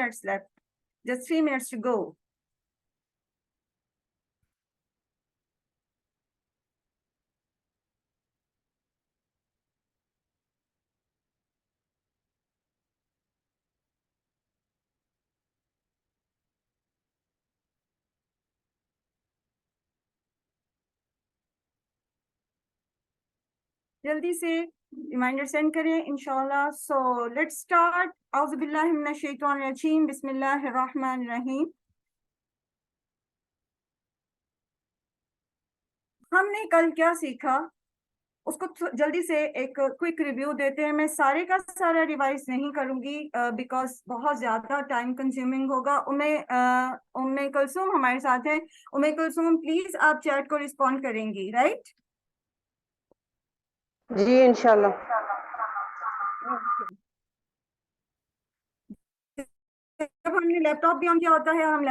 minutes left. Just 3 minutes to go. جلدی سے reminder send کریں انشاءاللہ. So let's start. اعوذ باللہ من الشیطان الرجیم. بسم اللہ الرحمن الرحیم. ہم نے کل کیا سیکھا اس کو جلدی سے ایک کوئک ریویو دیتے ہیں. میں سارے کا سارا ریوائز نہیں کروں گی بیکاز بہت زیادہ ٹائم کنزیومنگ ہوگا. ام کلثوم ہمارے ساتھ ہیں. ام کلثوم پلیز آپ چیٹ کو رسپونڈ کریں گی رائٹ؟ جی انشاءاللہ. جب ہم نے لیپ ٹاپ بھی آن کیا ہوتا ہے, ہم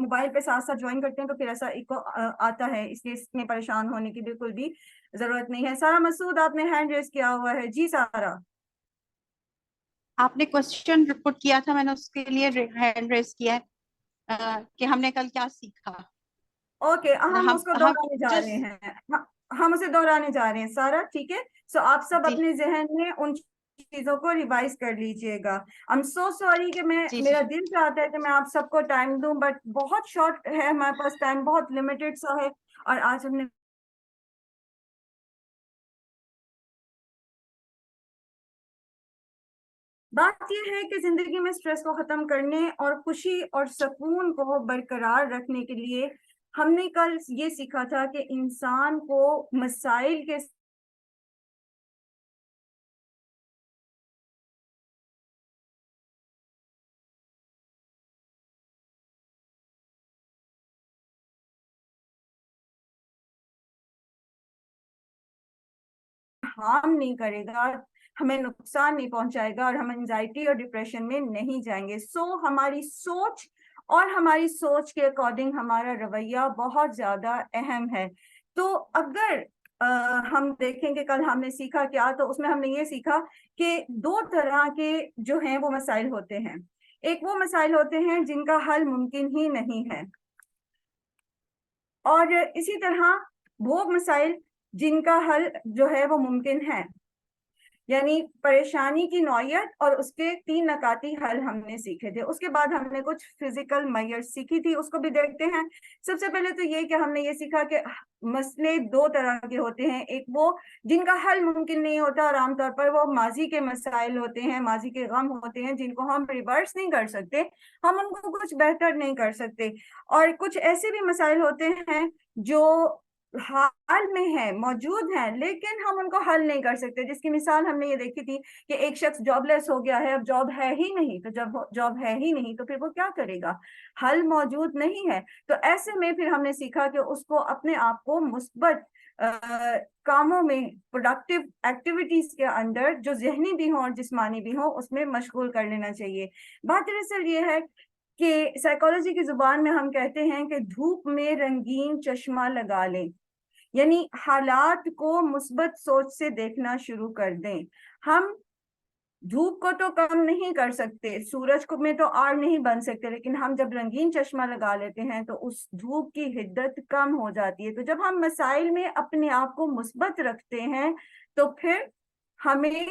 موبائل پہ ساتھ ساتھ جوائن کرتے ہیں تو پھر ایسا ایک آتا ہے, اس لیے اس میں پریشان ہونے کی بالکل بھی ضرورت نہیں ہے. سارا مسعود آپ نے ہینڈ ریز کیا ہوا ہے. جی سارا, آپ نے کوشچن رپورٹ کیا تھا, میں نے اس کے لیے ہینڈ ریز کیا ہے کہ ہم نے کل کیا سیکھا. اوکے ہم اس کو دہرانے جا رہے ہیں, ہم اسے دہرانے جا رہے ہیں سارا, ٹھیک ہے. سو آپ سب اپنے ذہن میں ان چیزوں کو ریوائز کر لیجئے گا. I'm so sorry کہ میرا دل چاہتا ہے کہ میں آپ سب کو ٹائم دوں, بٹ بہت شارٹ ہے ہمارے پاس ٹائم, بہت لمیٹڈ سا ہے. اور آج ہم نے بات یہ ہے کہ زندگی میں سٹریس کو ختم کرنے اور خوشی اور سکون کو برقرار رکھنے کے لیے ہم نے کل یہ سیکھا تھا کہ انسان کو مسائل کے ہارم نہیں کرے گا, ہمیں نقصان نہیں پہنچائے گا, اور ہم انزائٹی اور ڈپریشن میں نہیں جائیں گے. سو ہماری سوچ اور ہماری سوچ کے اکارڈنگ ہمارا رویہ بہت زیادہ اہم ہے. تو اگر ہم دیکھیں کہ کل ہم نے سیکھا کیا, تو اس میں ہم نے یہ سیکھا کہ دو طرح کے جو ہیں وہ مسائل ہوتے ہیں. ایک وہ مسائل ہوتے ہیں جن کا حل ممکن ہی نہیں ہے, اور اسی طرح وہ مسائل جن کا حل جو ہے وہ ممکن ہے. یعنی پریشانی کی نوعیت اور اس کے 3 نکاتی حل ہم نے سیکھے تھے. اس کے بعد ہم نے کچھ فزیکل میئر سیکھی تھی, اس کو بھی دیکھتے ہیں. سب سے پہلے تو یہ کہ ہم نے یہ سیکھا کہ مسئلے 2 طرح کے ہوتے ہیں. ایک وہ جن کا حل ممکن نہیں ہوتا, اور عام طور پر وہ ماضی کے مسائل ہوتے ہیں, ماضی کے غم ہوتے ہیں جن کو ہم ریورس نہیں کر سکتے, ہم ان کو کچھ بہتر نہیں کر سکتے. اور کچھ ایسے بھی مسائل ہوتے ہیں جو حال میں ہے, موجود ہیں, لیکن ہم ان کو حل نہیں کر سکتے. جس کی مثال ہم نے یہ دیکھی تھی کہ ایک شخص جاب لیس ہو گیا ہے, اب جاب ہے ہی نہیں, تو جب جاب ہے ہی نہیں تو پھر وہ کیا کرے گا, حل موجود نہیں ہے. تو ایسے میں پھر ہم نے سیکھا کہ اس کو اپنے آپ کو مثبت کاموں میں, پروڈکٹیو ایکٹیویٹیز کے اندر جو ذہنی بھی ہوں اور جسمانی بھی ہوں, اس میں مشغول کر لینا چاہیے. بات دراصل یہ ہے کہ سائیکالوجی کی زبان میں ہم کہتے ہیں کہ دھوپ میں رنگین چشمہ لگا لیں, یعنی حالات کو مثبت سوچ سے دیکھنا شروع کر دیں. ہم دھوپ کو تو کم نہیں کر سکتے, سورج کو میں تو آڑ نہیں بن سکتے, لیکن ہم جب رنگین چشمہ لگا لیتے ہیں تو اس دھوپ کی حدت کم ہو جاتی ہے. تو جب ہم مسائل میں اپنے آپ کو مثبت رکھتے ہیں تو پھر ہمیں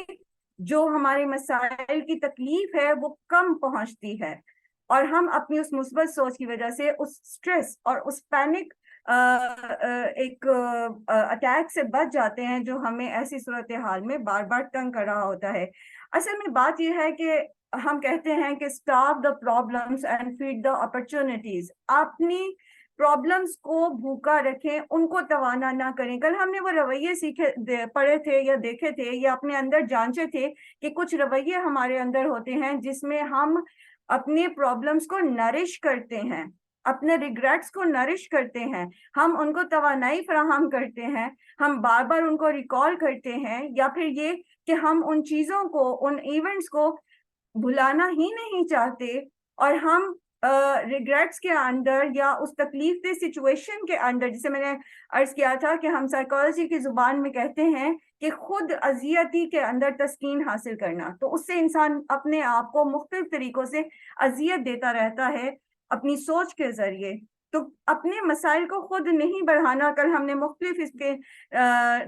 جو ہمارے مسائل کی تکلیف ہے وہ کم پہنچتی ہے, اور ہم اپنی اس مثبت سوچ کی وجہ سے اس سٹریس اور اس پینک ایک اٹیک سے بچ جاتے ہیں جو ہمیں ایسی صورتحال میں بار بار تنگ کر رہا ہوتا ہے. اصل میں بات یہ ہے کہ ہم کہتے ہیں کہ starve the problems and feed the opportunities. اپنی پرابلمس کو بھوکا رکھیں, ان کو توانا نہ کریں. کل ہم نے وہ رویے پڑھے تھے یا دیکھے تھے یا اپنے اندر جانچے تھے کہ کچھ رویے ہمارے اندر ہوتے ہیں جس میں ہم اپنے پرابلمس کو نرش کرتے ہیں, اپنے ریگریٹس کو نرش کرتے ہیں, ہم ان کو توانائی فراہم کرتے ہیں, ہم بار بار ان کو ریکال کرتے ہیں, یا پھر یہ کہ ہم ان چیزوں کو, ان ایونٹس کو بھلانا ہی نہیں چاہتے, اور ہم ریگریٹس کے اندر یا اس تکلیف دہ سچویشن کے اندر, جسے میں نے عرض کیا تھا کہ ہم سائیکالوجی کی زبان میں کہتے ہیں کہ خود اذیتی کے اندر تسکین حاصل کرنا. تو اس سے انسان اپنے آپ کو مختلف طریقوں سے اذیت دیتا رہتا ہے اپنی سوچ کے ذریعے. تو اپنے مسائل کو خود نہیں بڑھانا. کل ہم نے مختلف اس کے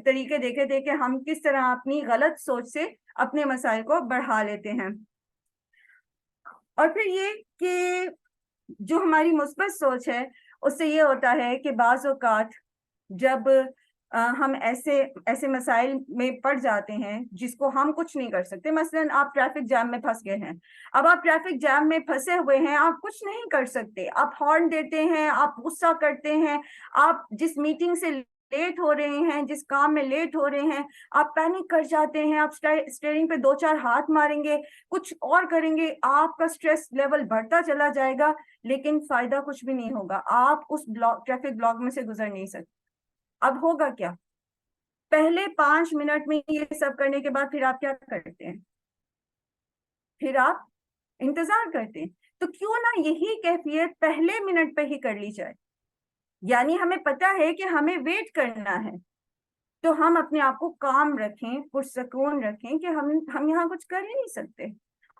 طریقے دیکھے تھے کہ ہم کس طرح اپنی غلط سوچ سے اپنے مسائل کو بڑھا لیتے ہیں. اور پھر یہ کہ جو ہماری مثبت سوچ ہے اس سے یہ ہوتا ہے کہ بعض اوقات جب ہم ایسے مسائل میں پڑ جاتے ہیں جس کو ہم کچھ نہیں کر سکتے. مثلا آپ ٹریفک جام میں پھنس گئے ہیں. اب آپ ٹریفک جام میں پھنسے ہوئے ہیں, آپ کچھ نہیں کر سکتے. آپ ہارن دیتے ہیں, آپ غصہ کرتے ہیں, آپ جس میٹنگ سے لیٹ ہو رہے ہیں, جس کام میں لیٹ ہو رہے ہیں, آپ پینک کر جاتے ہیں, آپ اسٹیئرنگ پہ 2-4 ہاتھ ماریں گے, کچھ اور کریں گے, آپ کا سٹریس لیول بڑھتا چلا جائے گا, لیکن فائدہ کچھ بھی نہیں ہوگا. آپ اس ٹریفک بلاک میں سے گزر نہیں سکتے. اب ہوگا کیا؟ پہلے 5 منٹ میں یہ سب کرنے کے بعد پھر آپ کیا کرتے ہیں؟ پھر آپ انتظار کرتے ہیں. تو کیوں نہ یہی کیفیت پہلے منٹ پہ ہی کر لی جائے. یعنی ہمیں پتا ہے کہ ہمیں ویٹ کرنا ہے, تو ہم اپنے آپ کو کام رکھیں, پرسکون رکھیں کہ ہم یہاں کچھ کر ہی نہیں سکتے.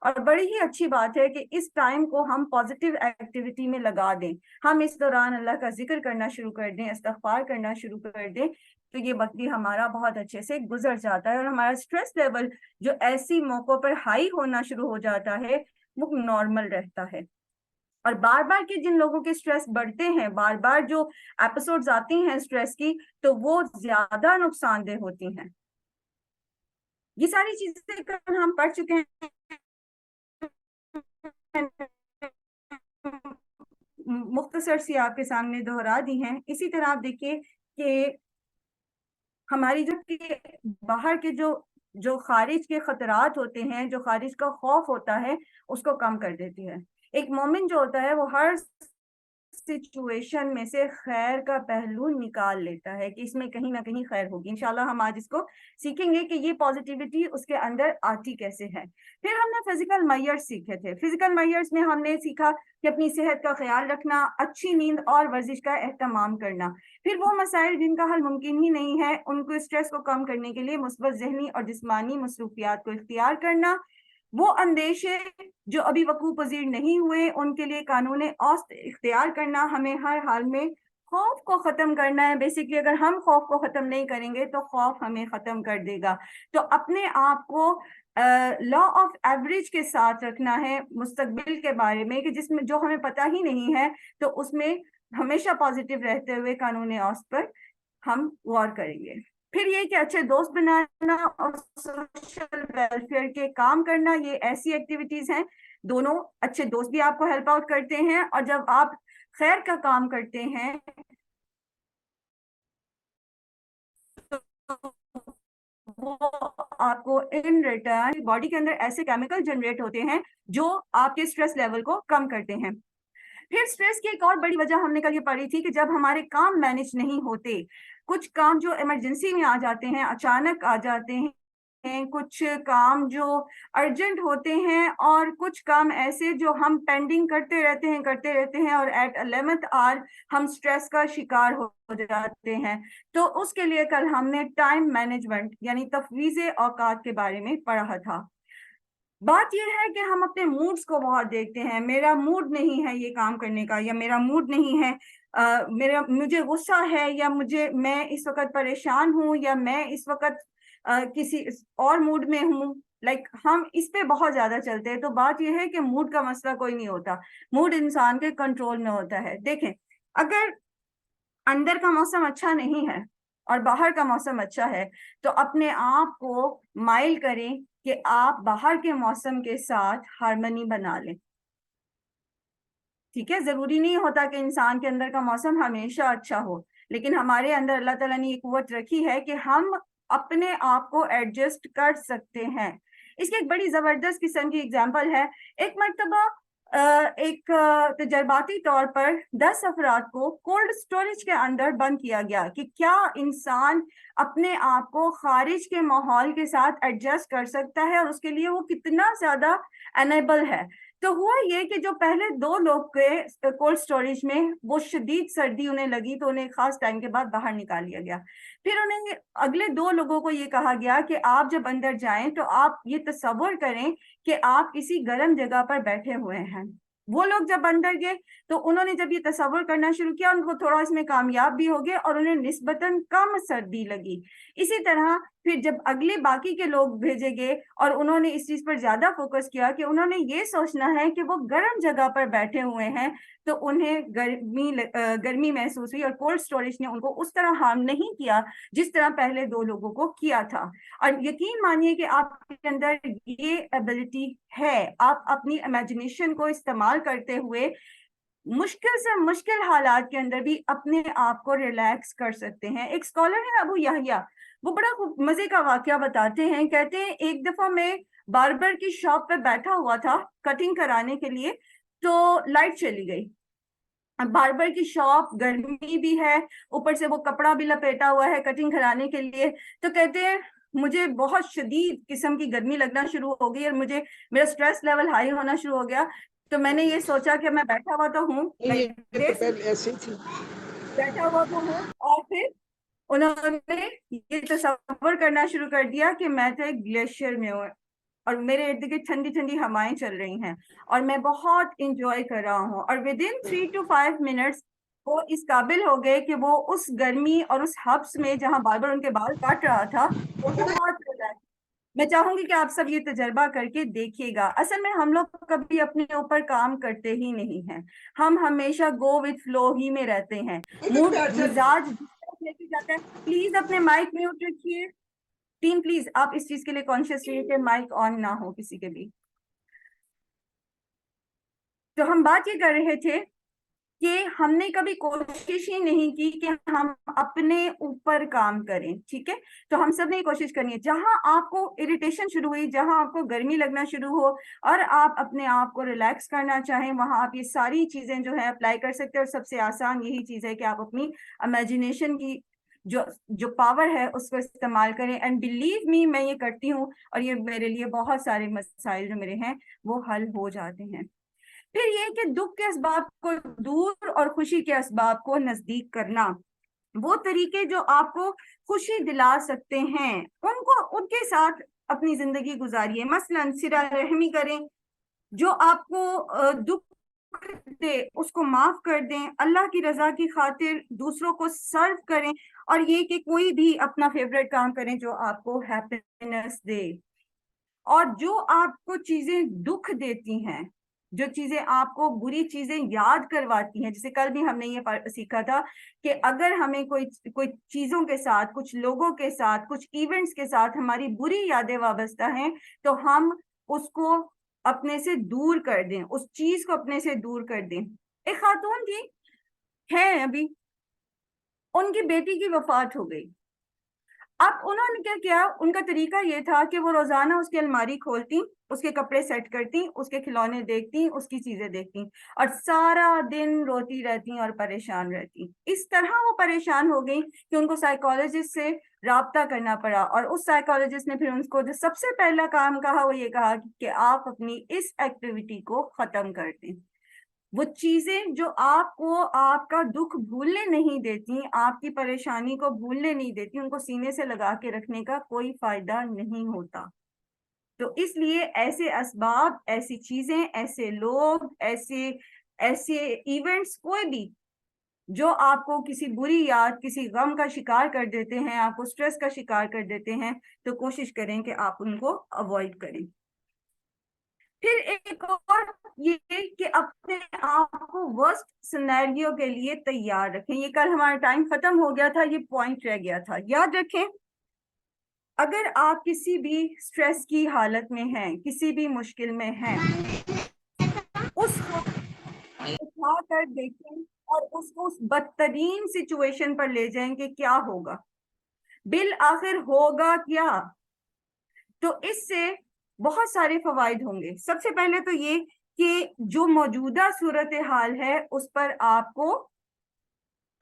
اور بڑی ہی اچھی بات ہے کہ اس ٹائم کو ہم پازیٹیو ایکٹیویٹی میں لگا دیں. ہم اس دوران اللہ کا ذکر کرنا شروع کر دیں, استغفار کرنا شروع کر دیں, تو یہ وقت بھی ہمارا بہت اچھے سے گزر جاتا ہے. اور ہمارا اسٹریس لیول جو ایسی موقعوں پر ہائی ہونا شروع ہو جاتا ہے وہ نارمل رہتا ہے. اور بار بار کے جن لوگوں کے اسٹریس بڑھتے ہیں, بار بار جو ایپیسوڈز آتی ہیں اسٹریس کی, تو وہ زیادہ نقصان دہ ہوتی ہیں. یہ ساری چیزیں ہم پڑھ چکے ہیں, مختصر سی آپ کے سامنے دہرا دی ہیں. اسی طرح آپ دیکھیے کہ ہماری باہر کے جو خارج کے خطرات ہوتے ہیں, جو خارج کا خوف ہوتا ہے, اس کو کم کر دیتی ہے. ایک مومن جو ہوتا ہے وہ ہر سچویشن میں سے خیر کا پہلو نکال لیتا ہے کہ اس میں کہیں نہ کہیں خیر ہوگی. انشاءاللہ ہم آج اس کو سیکھیں گے کہ یہ پازیٹیوٹی اس کے اندر آتی کیسے ہے. پھر ہم نے فزیکل میئرز سیکھے تھے. فزیکل میئرز میں ہم نے سیکھا کہ اپنی صحت کا خیال رکھنا, اچھی نیند اور ورزش کا اہتمام کرنا. پھر وہ مسائل جن کا حل ممکن ہی نہیں ہے, ان کو اسٹریس کو کم کرنے کے لیے مثبت ذہنی اور جسمانی مصروفیات کو اختیار کرنا. وہ اندیشے جو ابھی وقوع پذیر نہیں ہوئے, ان کے لیے قانون اوسط اختیار کرنا. ہمیں ہر حال میں خوف کو ختم کرنا ہے. بیسکلی اگر ہم خوف کو ختم نہیں کریں گے تو خوف ہمیں ختم کر دے گا. تو اپنے آپ کو لا آف ایوریج کے ساتھ رکھنا ہے مستقبل کے بارے میں, کہ جس میں جو ہمیں پتہ ہی نہیں ہے, تو اس میں ہمیشہ پازیٹیو رہتے ہوئے قانون اوسط پر ہم غور کریں گے. پھر یہ کہ اچھے دوست بنانا اور سوشل ویلفیئر کے کام کرنا, یہ ایسی ایکٹیویٹیز ہیں. دونوں اچھے دوست بھی آپ کو ہیلپ آؤٹ کرتے ہیں, اور جب آپ خیر کا کام کرتے ہیں وہ آپ کو ان ریٹرن باڈی کے اندر ایسے کیمیکل جنریٹ ہوتے ہیں جو آپ کے اسٹریس لیول کو کم کرتے ہیں. پھر سٹریس کی ایک اور بڑی وجہ ہم نے کل یہ پڑھی تھی کہ جب ہمارے کام مینج نہیں ہوتے, کچھ کام جو ایمرجنسی میں آ جاتے ہیں, اچانک آ جاتے ہیں, کچھ کام جو ارجنٹ ہوتے ہیں, اور کچھ کام ایسے جو ہم پینڈنگ کرتے رہتے ہیں اور ایٹ 11th آور ہم سٹریس کا شکار ہو جاتے ہیں. تو اس کے لیے کل ہم نے ٹائم مینجمنٹ یعنی تفویض اوقات کے بارے میں پڑھا تھا. بات یہ ہے کہ ہم اپنے موڈز کو بہت دیکھتے ہیں. میرا موڈ نہیں ہے یہ کام کرنے کا, یا میرا موڈ نہیں ہے, مجھے غصہ ہے, یا میں اس وقت پریشان ہوں, یا میں اس وقت کسی اور موڈ میں ہوں. ہم اس پہ بہت زیادہ چلتے ہیں. تو بات یہ ہے کہ موڈ کا مسئلہ کوئی نہیں ہوتا, موڈ انسان کے کنٹرول میں ہوتا ہے. دیکھیں, اگر اندر کا موسم اچھا نہیں ہے اور باہر کا موسم اچھا ہے, تو اپنے آپ کو مائل کریں کہ آپ باہر کے موسم کے ساتھ ہارمنی بنا لیں. ٹھیک ہے, ضروری نہیں ہوتا کہ انسان کے اندر کا موسم ہمیشہ اچھا ہو, لیکن ہمارے اندر اللہ تعالیٰ نے یہ قوت رکھی ہے کہ ہم اپنے آپ کو ایڈجسٹ کر سکتے ہیں. اس کی ایک بڑی زبردست قسم کی اگزامپل ہے. ایک مرتبہ ایک تجرباتی طور پر 10 افراد کو کولڈ سٹوریج کے اندر بند کیا گیا کہ کیا انسان اپنے آپ کو خارج کے ماحول کے ساتھ ایڈجسٹ کر سکتا ہے, اور اس کے لیے وہ کتنا زیادہ انیبل ہے. تو ہوا یہ کہ جو پہلے 2 لوگ کے کولڈ اسٹوریج میں وہ شدید سردی انہیں لگی تو انہیں خاص ٹائم کے بعد باہر نکال لیا گیا. پھر انہیں اگلے 2 لوگوں کو یہ کہا گیا کہ آپ جب اندر جائیں تو آپ یہ تصور کریں کہ آپ کسی گرم جگہ پر بیٹھے ہوئے ہیں. وہ لوگ جب اندر گئے تو انہوں نے جب یہ تصور کرنا شروع کیا, ان کو تھوڑا اس میں کامیاب بھی ہو گئے اور انہیں نسبتاً کم سردی لگی. اسی طرح پھر جب اگلے باقی کے لوگ بھیجے گئے اور انہوں نے اس چیز پر زیادہ فوکس کیا کہ انہوں نے یہ سوچنا ہے کہ وہ گرم جگہ پر بیٹھے ہوئے ہیں تو انہیں گرمی محسوس ہوئی, اور کولڈ اسٹوریج نے ان کو اس طرح ہارم نہیں کیا جس طرح پہلے 2 لوگوں کو کیا تھا. اور یقین مانیے کہ آپ کے اندر یہ ایبلٹی ہے, آپ اپنی امیجنیشن کو استعمال کرتے ہوئے مشکل سے مشکل حالات کے اندر بھی اپنے آپ کو ریلیکس کر سکتے ہیں. ایک اسکالر ہے ابو یحییٰ, وہ بڑا مزے کا واقعہ بتاتے ہیں. کہتے ہیں ایک دفعہ میں باربر کی شاپ پہ بیٹھا ہوا تھا کٹنگ کرانے کے لیے, تو لائٹ چلی گئی. باربر کی شاپ گرمی بھی ہے, اوپر سے وہ کپڑا بھی لپیٹا ہوا ہے کٹنگ کرانے کے لیے. تو کہتے ہیں مجھے بہت شدید قسم کی گرمی لگنا شروع ہو گئی اور میرا سٹریس لیول ہائی ہونا شروع ہو گیا. تو میں نے یہ سوچا کہ میں بیٹھا ہوا تو ہوں, بیٹھا ہوا تو ہوں, اور پھر انہوں نے یہ تصور کرنا شروع کر دیا کہ میں تو ایک گلیشیئر میں ہوں اور میرے ارد گرد ٹھنڈی ٹھنڈی ہوائیں چل رہی ہیں اور میں بہت انجوائے کر رہا ہوں. اور ودن 3 to 5 منٹس وہ اس قابل ہو گئے کہ وہ اس گرمی اور اس حبس میں جہاں باربر ان کے بال کاٹ رہا تھا وہ بہت ریلیکس. میں چاہوں گی کہ آپ سب یہ تجربہ کر کے دیکھیے گا. اصل میں ہم لوگ کبھی اپنے اوپر کام کرتے ہی نہیں ہیں, ہم ہمیشہ گو وتھ فلو ہی میں رہتے ہیں. موڈ مزاج لے کے جاتا ہے. پلیز اپنے مائک میوٹ رکھیے ٹیم, پلیز آپ اس چیز کے لیے کانشیس رہیے کہ مائک آن نہ ہو کسی کے بھی. تو ہم بات یہ کر رہے تھے کہ ہم نے کبھی کوشش ہی نہیں کی کہ ہم اپنے اوپر کام کریں. ٹھیک ہے, تو ہم سب نے یہ کوشش کرنی ہے. جہاں آپ کو اریٹیشن شروع ہوئی, جہاں آپ کو گرمی لگنا شروع ہو اور آپ اپنے آپ کو ریلیکس کرنا چاہیں, وہاں آپ یہ ساری چیزیں جو ہے اپلائی کر سکتے ہیں. اور سب سے آسان یہی چیز ہے کہ آپ اپنی امیجنیشن کی جو پاور ہے اس کو استعمال کریں. اینڈ بلیو می, میں یہ کرتی ہوں اور یہ میرے لیے بہت سارے مسائل جو میرے ہیں وہ حل ہو جاتے ہیں. پھر یہ کہ دکھ کے اسباب کو دور اور خوشی کے اسباب کو نزدیک کرنا, وہ طریقے جو آپ کو خوشی دلا سکتے ہیں ان کے ساتھ اپنی زندگی گزاریے. مثلاً صلہ رحمی کریں, جو آپ کو دکھ دے اس کو معاف کر دیں, اللہ کی رضا کی خاطر دوسروں کو سرو کریں, اور یہ کہ کوئی بھی اپنا فیوریٹ کام کریں جو آپ کو ہیپینس دے. اور جو آپ کو چیزیں دکھ دیتی ہیں, جو چیزیں آپ کو بری چیزیں یاد کرواتی ہیں, جیسے کل بھی ہم نے یہ سیکھا تھا کہ اگر ہمیں کوئی چیزوں کے ساتھ, کچھ لوگوں کے ساتھ, کچھ ایونٹس کے ساتھ ہماری بری یادیں وابستہ ہیں تو ہم اس کو اپنے سے دور کر دیں, اس چیز کو اپنے سے دور کر دیں. ایک خاتون تھی, ہے ابھی, ان کی بیٹی کی وفات ہو گئی. اب انہوں نے کیا کیا, ان کا طریقہ یہ تھا کہ وہ روزانہ اس کی الماری کھولتی, اس کے کپڑے سیٹ کرتی, اس کے کھلونے دیکھتی, اس کی چیزیں دیکھتی, اور سارا دن روتی رہتی اور پریشان رہتی. اس طرح وہ پریشان ہو گئی کہ ان کو سائیکالوجسٹ سے رابطہ کرنا پڑا, اور اس سائیکالوجسٹ نے پھر ان کو جو سب سے پہلا کام کہا وہ یہ کہا کہ آپ اپنی اس ایکٹیویٹی کو ختم کر دیں. وہ چیزیں جو آپ کو آپ کا دکھ بھولنے نہیں دیتی, آپ کی پریشانی کو بھولنے نہیں دیتی, ان کو سینے سے لگا کے رکھنے کا کوئی فائدہ نہیں ہوتا. تو اس لیے ایسے اسباب, ایسی چیزیں, ایسے لوگ, ایسے ایونٹس, کوئی بھی جو آپ کو کسی بری یاد, کسی غم کا شکار کر دیتے ہیں, آپ کو سٹریس کا شکار کر دیتے ہیں, تو کوشش کریں کہ آپ ان کو اوائڈ کریں. پھر ایک اور یہ کہ اپنے آپ کو ورسٹ سینیریو کے لیے تیار رکھیں. یہ کل ہمارا ٹائم ختم ہو گیا تھا, یہ پوائنٹ رہ گیا تھا, یاد رکھیں. اگر آپ کسی بھی سٹریس کی حالت میں ہیں, کسی بھی مشکل میں ہیں, اس کو اٹھا کر دیکھیں اور اس کو اس بدترین سچویشن پر لے جائیں کہ کیا ہوگا, بالآخر ہوگا کیا. تو اس سے بہت سارے فوائد ہوں گے. سب سے پہلے تو یہ کہ جو موجودہ صورتحال ہے اس پر آپ کو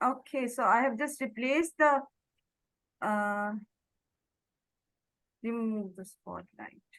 Okay, so I have just replaced the remove the spotlight.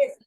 Yes,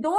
2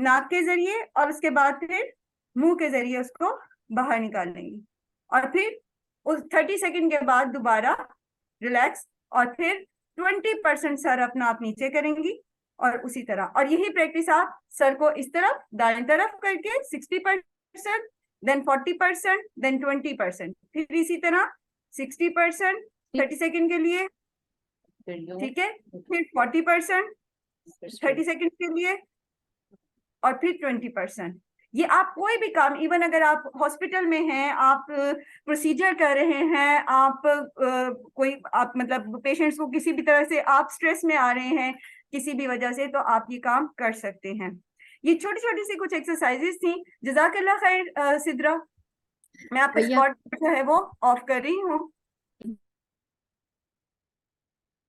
ناک کے ذریعے اور اس کے بعد پھر منہ کے ذریعے اس کو باہر نکال لیں گی, اور پھر اس 30 سیکنڈ کے بعد دوبارہ ریلیکس, اور پھر 20% سر اپنا آپ نیچے کریں گی, اور اسی طرح, اور یہی پریکٹس آپ سر کو اس طرف دائیں طرف کر کے 60%, then 40%, then 20%, پھر اسی طرح 60% 30 سیکنڈ کے لیے, ٹھیک ہے, پھر 40% 30 سیکنڈ کے لیے, اور پھر 20%. یہ آپ کوئی بھی کام, ایون اگر آپ ہاسپٹل میں ہیں, آپ پروسیجر کر رہے ہیں, آپ کوئی آپ مطلب پیشنٹس کو کسی بھی طرح سے آپ اسٹریس میں آ رہے ہیں کسی بھی وجہ سے, تو آپ یہ کام کر سکتے ہیں. یہ چھوٹی چھوٹی سی کچھ ایکسرسائزز تھیں. جزاک اللہ خیر سدرا. میں آپ کا اسپاٹ جو ہے وہ آف کر رہی ہوں.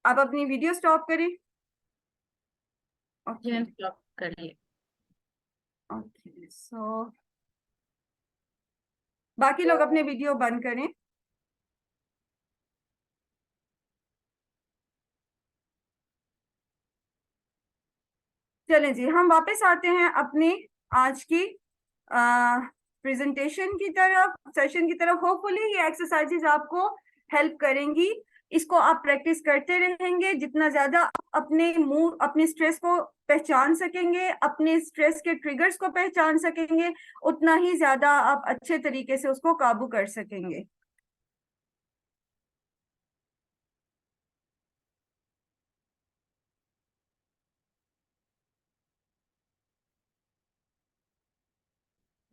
آپ اپنی ویڈیو سٹاپ کریں. کریے. اوکے, سو باقی لوگ اپنے ویڈیو بند کریں. چلیں جی, ہم واپس آتے ہیں اپنی آج کی پریزنٹیشن کی طرف, سیشن کی طرف. ہوپ فلی یہ ایکسرسائزز آپ کو ہیلپ کریں گی. اس کو آپ پریکٹس کرتے رہیں گے. جتنا زیادہ اپنے موڈ, اپنے اسٹریس کو پہچان سکیں گے, اپنے اسٹریس کے ٹریگرز کو پہچان سکیں گے, اتنا ہی زیادہ آپ اچھے طریقے سے اس کو قابو کر سکیں گے.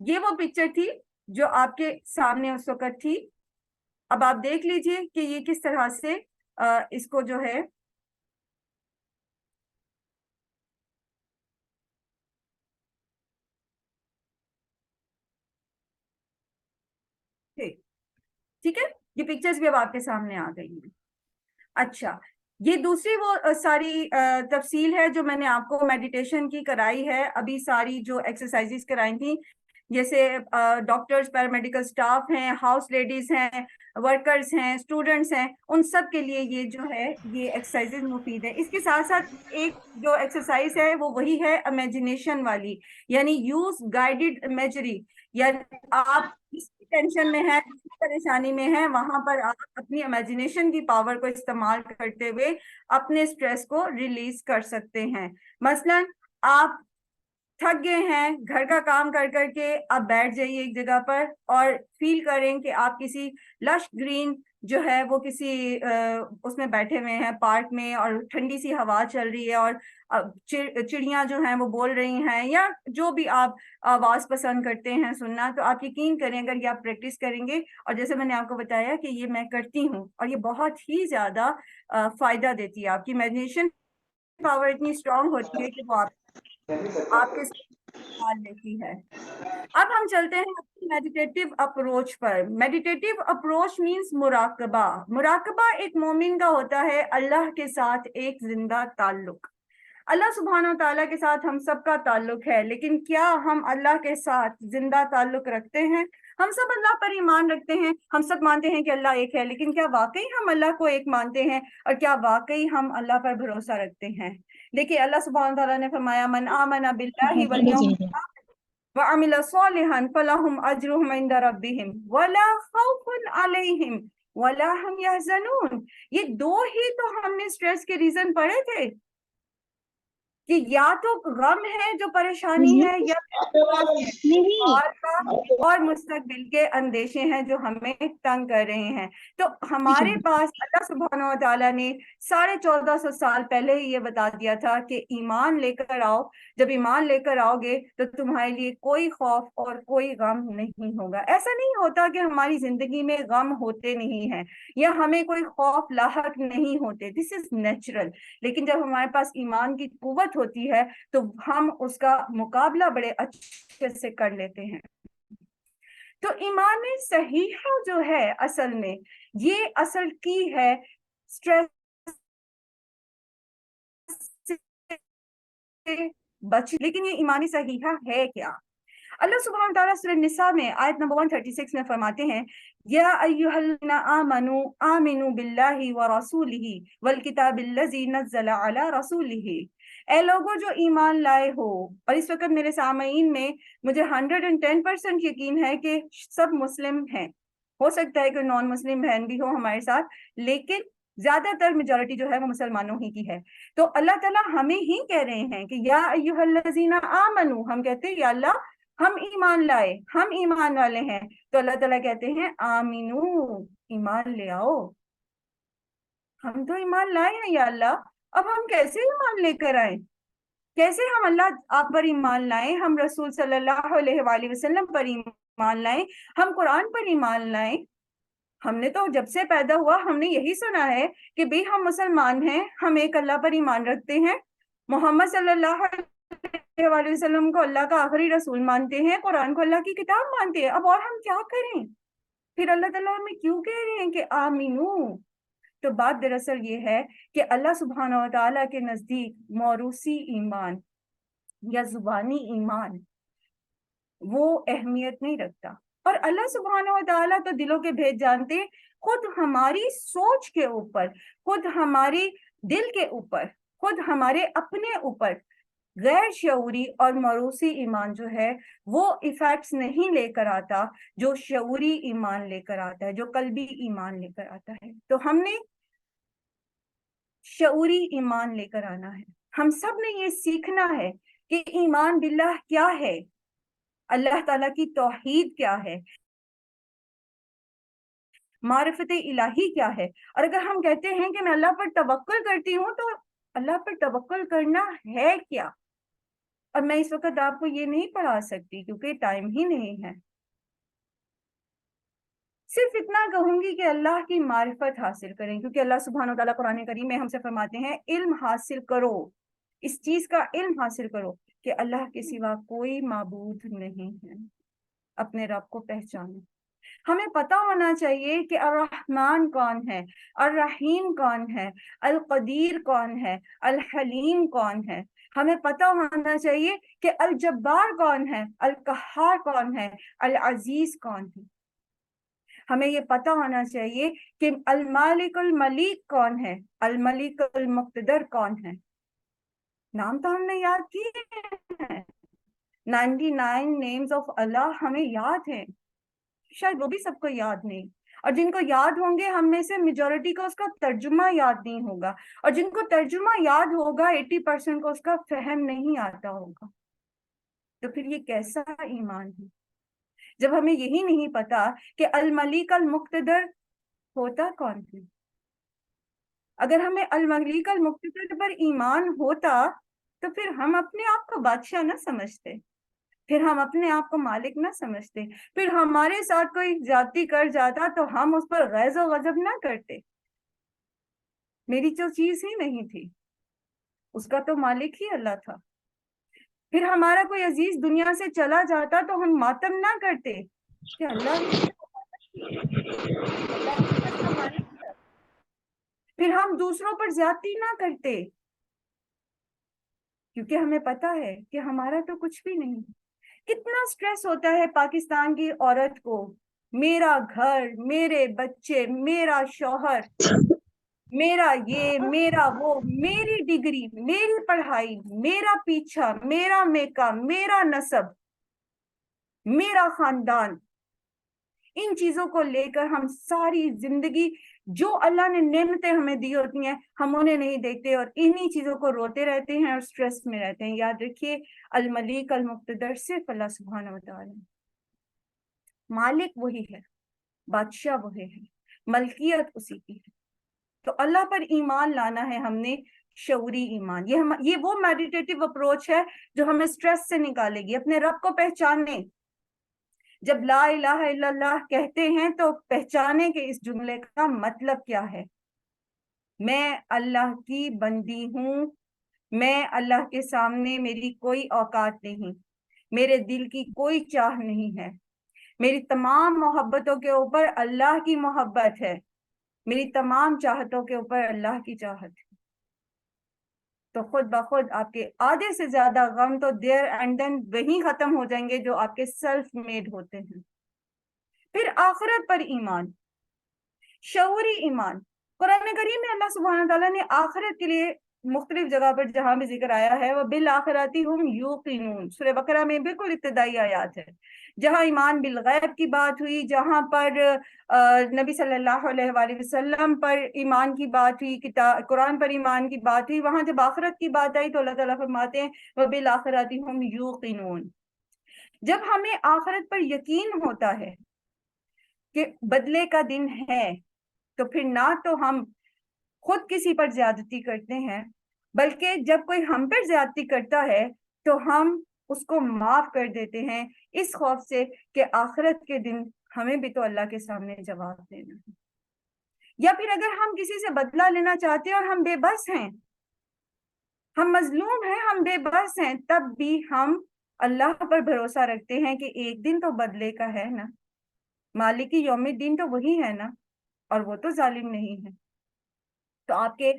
یہ وہ پکچر تھی جو آپ کے سامنے اس وقت تھی. اب آپ دیکھ لیجئے کہ یہ کس طرح سے اس کو جو ہے ٹھیک ہے, یہ پکچرز بھی اب آپ کے سامنے آ گئی ہیں. اچھا, یہ دوسری وہ ساری تفصیل ہے جو میں نے آپ کو میڈیٹیشن کی کرائی ہے. ابھی ساری جو ایکسرسائزز کرائی تھیں, جیسے ڈاکٹرز, پیرامیڈیکل سٹاف ہیں, ہاؤس لیڈیز ہیں, ورکرز ہیں, اسٹوڈنٹس ہیں, ان سب کے لیے یہ جو ہے یہ ایکسرسائزز مفید ہے. اس کے ساتھ ساتھ ایک جو ایکسرسائز ہے وہ وہی ہے امیجنیشن والی, یعنی یوز گائیڈڈ امیجری. یعنی آپ کس ٹینشن میں ہے, کس پریشانی میں ہے, وہاں پر آپ اپنی امیجنیشن کی پاور کو استعمال کرتے ہوئے اپنے اسٹریس کو ریلیز کر سکتے ہیں. مثلا آپ تھک گئے ہیں گھر کا کام کر کر کے, آپ بیٹھ جائیے ایک جگہ پر اور فیل کریں کہ آپ کسی لش گرین جو ہے وہ کسی اس میں بیٹھے ہوئے ہیں پارک میں, اور ٹھنڈی سی ہوا چل رہی ہے, اور چڑیاں جو ہیں وہ بول رہی ہیں, یا جو بھی آپ آواز پسند کرتے ہیں سننا. تو آپ یقین کریں اگر یہ آپ پریکٹس کریں گے, اور جیسے میں نے آپ کو بتایا کہ یہ میں کرتی ہوں, اور یہ بہت ہی زیادہ فائدہ دیتی ہے. آپ کی امیجنیشن پاور اتنی اسٹرانگ ہوتی ہے کہ وہ آپ کے ساتھ لیتی ہے. اب ہم چلتے ہیں میڈیٹیٹیو اپروچ پر. میڈیٹیٹیو اپروچ مینس مراقبہ. مراقبہ ایک مومن کا ہوتا ہے اللہ کے ساتھ ایک زندہ تعلق. اللہ سبحانہ و تعالیٰ کے ساتھ ہم سب کا تعلق ہے, لیکن کیا ہم اللہ کے ساتھ زندہ تعلق رکھتے ہیں؟ ہم سب اللہ پر ایمان رکھتے ہیں, ہم سب مانتے ہیں کہ اللہ ایک ہے, لیکن کیا واقعی ہم اللہ کو ایک مانتے ہیں, اور کیا واقعی ہم اللہ پر بھروسہ رکھتے ہیں؟ دیکھیے اللہ سبحانہ و تعالیٰ نے فرمایا من آمن باللہ والیوم وعمل صالحا فلہم اجرہم عند ربہم ولا خوف علیہم ولا هم یحزنون. یہ دو ہی تو ہم نے اسٹریس کے ریزن پڑھے تھے کہ یا تو غم ہے جو پریشانی ہے, یا اور مستقبل کے اندیشے ہیں جو ہمیں تنگ کر رہے ہیں. تو ہمارے پاس اللہ سبحانہ و تعالیٰ نے 1450 سال پہلے ہی یہ بتا دیا تھا کہ ایمان لے کر آؤ. جب ایمان لے کر آؤ گے تو تمہارے لیے کوئی خوف اور کوئی غم نہیں ہوگا. ایسا نہیں ہوتا کہ ہماری زندگی میں غم ہوتے نہیں ہیں یا ہمیں کوئی خوف لاحق نہیں ہوتے, دس از نیچرل. لیکن جب ہمارے پاس ایمان کی قوت ہوتی ہے تو ہم اس کا مقابلہ بڑے اچھے سے کر لیتے ہیں. تو ایمان صحیحہ جو ہے اصل میں یہ اصل کی ہے اسٹریس بچ. لیکن یہ ایمان صحیحہ ہے کیا؟ اللہ سبحانہ تعالیٰ سورہ النساء میں آیت نمبر 136 میں فرماتے ہیں یا ایھا الذین آمنوا آمنوا باللہ ورسولہ والکتاب الذی نزل علی رسولہ. اے لوگوں جو ایمان لائے ہو. اور اس وقت میرے سامعین میں مجھے 110% یقین ہے کہ سب مسلم ہیں. ہو سکتا ہے کہ نان مسلم بہن بھی ہو ہمارے ساتھ, لیکن زیادہ تر میجورٹی جو ہے وہ مسلمانوں ہی کی ہے. تو اللہ تعالیٰ ہمیں ہی کہہ رہے ہیں کہ یا ایھا الذین آمنو, ہم کہتے ہیں یا اللہ ہم ایمان لائے, ہم ایمان والے ہیں. تو اللہ تعالیٰ کہتے ہیں آمینو, ایمان لے آؤ. ہم تو ایمان لائے ہیں یا اللہ, اب ہم کیسے ایمان لے کر آئیں؟ کیسے ہم اللہ آپ پر ایمان لائیں, ہم رسول صلی اللہ علیہ وآلہ وسلم پر ایمان لائیں, ہم قرآن پر ایمان لائیں؟ ہم نے تو جب سے پیدا ہوا ہم نے یہی سنا ہے کہ بھی ہم مسلمان ہیں, ہم ایک اللہ پر ایمان رکھتے ہیں, محمد صلی اللہ علیہ وآلہ وسلم کو اللہ کا آخری رسول مانتے ہیں, قرآن کو اللہ کی کتاب مانتے ہیں. اب اور ہم کیا کریں؟ پھر اللہ تعالیٰ ہمیں کیوں کہہ رہے ہیں کہ آمینو؟ تو بات دراصل یہ ہے کہ اللہ سبحانہ و تعالیٰ کے نزدیک موروثی ایمان یا زبانی ایمان وہ اہمیت نہیں رکھتا. اور اللہ سبحانہ و تعالیٰ تو دلوں کے بھید جانتے, خود ہماری سوچ کے اوپر, خود ہماری دل کے اوپر, خود ہمارے اپنے اوپر غیر شعوری اور موروثی ایمان جو ہے وہ ایفیکٹس نہیں لے کر آتا جو شعوری ایمان لے کر آتا ہے, جو قلبی ایمان لے کر آتا ہے. تو ہم نے شعوری ایمان لے کر آنا ہے. ہم سب نے یہ سیکھنا ہے کہ ایمان باللہ کیا ہے, اللہ تعالیٰ کی توحید کیا ہے, معرفت الہی کیا ہے. اور اگر ہم کہتے ہیں کہ میں اللہ پر توکل کرتی ہوں, تو اللہ پر توکل کرنا ہے کیا؟ اور میں اس وقت آپ کو یہ نہیں پڑھا سکتی کیونکہ ٹائم ہی نہیں ہے. صرف اتنا کہوں گی کہ اللہ کی معرفت حاصل کریں, کیونکہ اللہ سبحانہ وتعالیٰ قرآن کریم میں ہم سے فرماتے ہیں علم حاصل کرو, اس چیز کا علم حاصل کرو کہ اللہ کے سوا کوئی معبود نہیں ہے. اپنے رب کو پہچانو. ہمیں پتہ ہونا چاہیے کہ الرحمن کون ہے, الرحیم کون ہے, القدیر کون ہے, الحلیم کون ہے. ہمیں پتہ ہونا چاہیے کہ الجبار کون ہے, القہار کون ہے, العزیز کون ہے. ہمیں یہ پتہ ہونا چاہیے کہ المالک الملیک کون ہے, الملک المقتدر کون ہے. نام تو ہم نے یاد کیے ہیں, 99 names of اللہ ہمیں یاد ہیں, شاید وہ بھی سب کو یاد نہیں, اور جن کو یاد ہوں گے ہم میں سے میجورٹی کو اس کا ترجمہ یاد نہیں ہوگا, اور جن کو ترجمہ یاد ہوگا 80% کو اس کا فہم نہیں آتا ہوگا. تو پھر یہ کیسا ایمان ہے جب ہمیں یہی نہیں پتا کہ الملیک المقتدر ہوتا کون ہے. اگر ہمیں الملیک المقتدر پر ایمان ہوتا تو پھر ہم اپنے آپ کو بادشاہ نہ سمجھتے, پھر ہم اپنے آپ کو مالک نہ سمجھتے, پھر ہمارے ساتھ کوئی زیادتی کر جاتا تو ہم اس پر غیظ و غضب نہ کرتے. میری جو چیز ہی نہیں تھی اس کا تو مالک ہی اللہ تھا. پھر ہمارا کوئی عزیز دنیا سے چلا جاتا تو ہم ماتم نہ کرتے کہ اللہ پھر ہم دوسروں پر زیادتی نہ کرتے, کیونکہ ہمیں پتا ہے کہ ہمارا تو کچھ بھی نہیں. کتنا سٹریس ہوتا ہے پاکستان کی عورت کو, میرا گھر, میرے بچے, میرا شوہر, میرا یہ, میرا وہ, میری ڈگری, میری پڑھائی, میرا پیچھا, میرا میکا, میرا نسب, میرا خاندان. ان چیزوں کو لے کر ہم ساری زندگی جو اللہ نے نعمتیں ہمیں دی ہوتی ہیں ہم انہیں نہیں دیکھتے, اور انہی چیزوں کو روتے رہتے ہیں اور سٹریس میں رہتے ہیں. یاد رکھیے الملیک المقتدر صرف اللہ سبحانہ و تعالی, مالک وہی ہے, بادشاہ وہی ہے, ملکیت اسی کی ہے. تو اللہ پر ایمان لانا ہے ہم نے شعوری ایمان. یہ وہ میڈیٹیٹو اپروچ ہے جو ہمیں سٹریس سے نکالے گی, اپنے رب کو پہچاننے. جب لا الہ الا اللہ کہتے ہیں تو پہچانے کہ اس جملے کا مطلب کیا ہے. میں اللہ کی بندی ہوں, میں اللہ کے سامنے میری کوئی اوقات نہیں, میرے دل کی کوئی چاہ نہیں ہے, میری تمام محبتوں کے اوپر اللہ کی محبت ہے, میری تمام چاہتوں کے اوپر اللہ کی چاہت ہے. تو خود بخود آپ کے آدھے سے زیادہ غم تو دیر اینڈ دین وہی ختم ہو جائیں گے جو آپ کے سیلف میڈ ہوتے ہیں. پھر آخرت پر ایمان, شعوری ایمان. قرآن کریم میں اللہ سبحانہ تعالیٰ نے آخرت کے لیے مختلف جگہ پر جہاں بھی ذکر آیا ہے وہ بالآخراتی ہم یوقنون، سورہ بقرہ میں بالکل ابتدائی آیات ہے جہاں ایمان بالغیب کی بات ہوئی، جہاں پر نبی صلی اللہ علیہ وآلہ وسلم پر ایمان کی بات ہوئی، قرآن پر ایمان کی بات ہوئی، وہاں جب آخرت کی بات آئی تو اللہ تعالیٰ فرماتے ہیں وبالآخراتی ہم یوقنون۔ جب ہمیں آخرت پر یقین ہوتا ہے کہ بدلے کا دن ہے، تو پھر نہ تو ہم خود کسی پر زیادتی کرتے ہیں، بلکہ جب کوئی ہم پر زیادتی کرتا ہے تو ہم اس کو معاف کر دیتے ہیں، اس خوف سے کہ آخرت کے دن ہمیں بھی تو اللہ کے سامنے جواب دینا ہے۔ یا پھر اگر ہم کسی سے بدلہ لینا چاہتے ہیں اور ہم بے بس ہیں، ہم مظلوم ہیں، ہم بے بس ہیں، تب بھی ہم اللہ پر بھروسہ رکھتے ہیں کہ ایک دن تو بدلے کا ہے نا، مالک یوم الدین تو وہی ہے نا، اور وہ تو ظالم نہیں ہے۔ تو آپ کے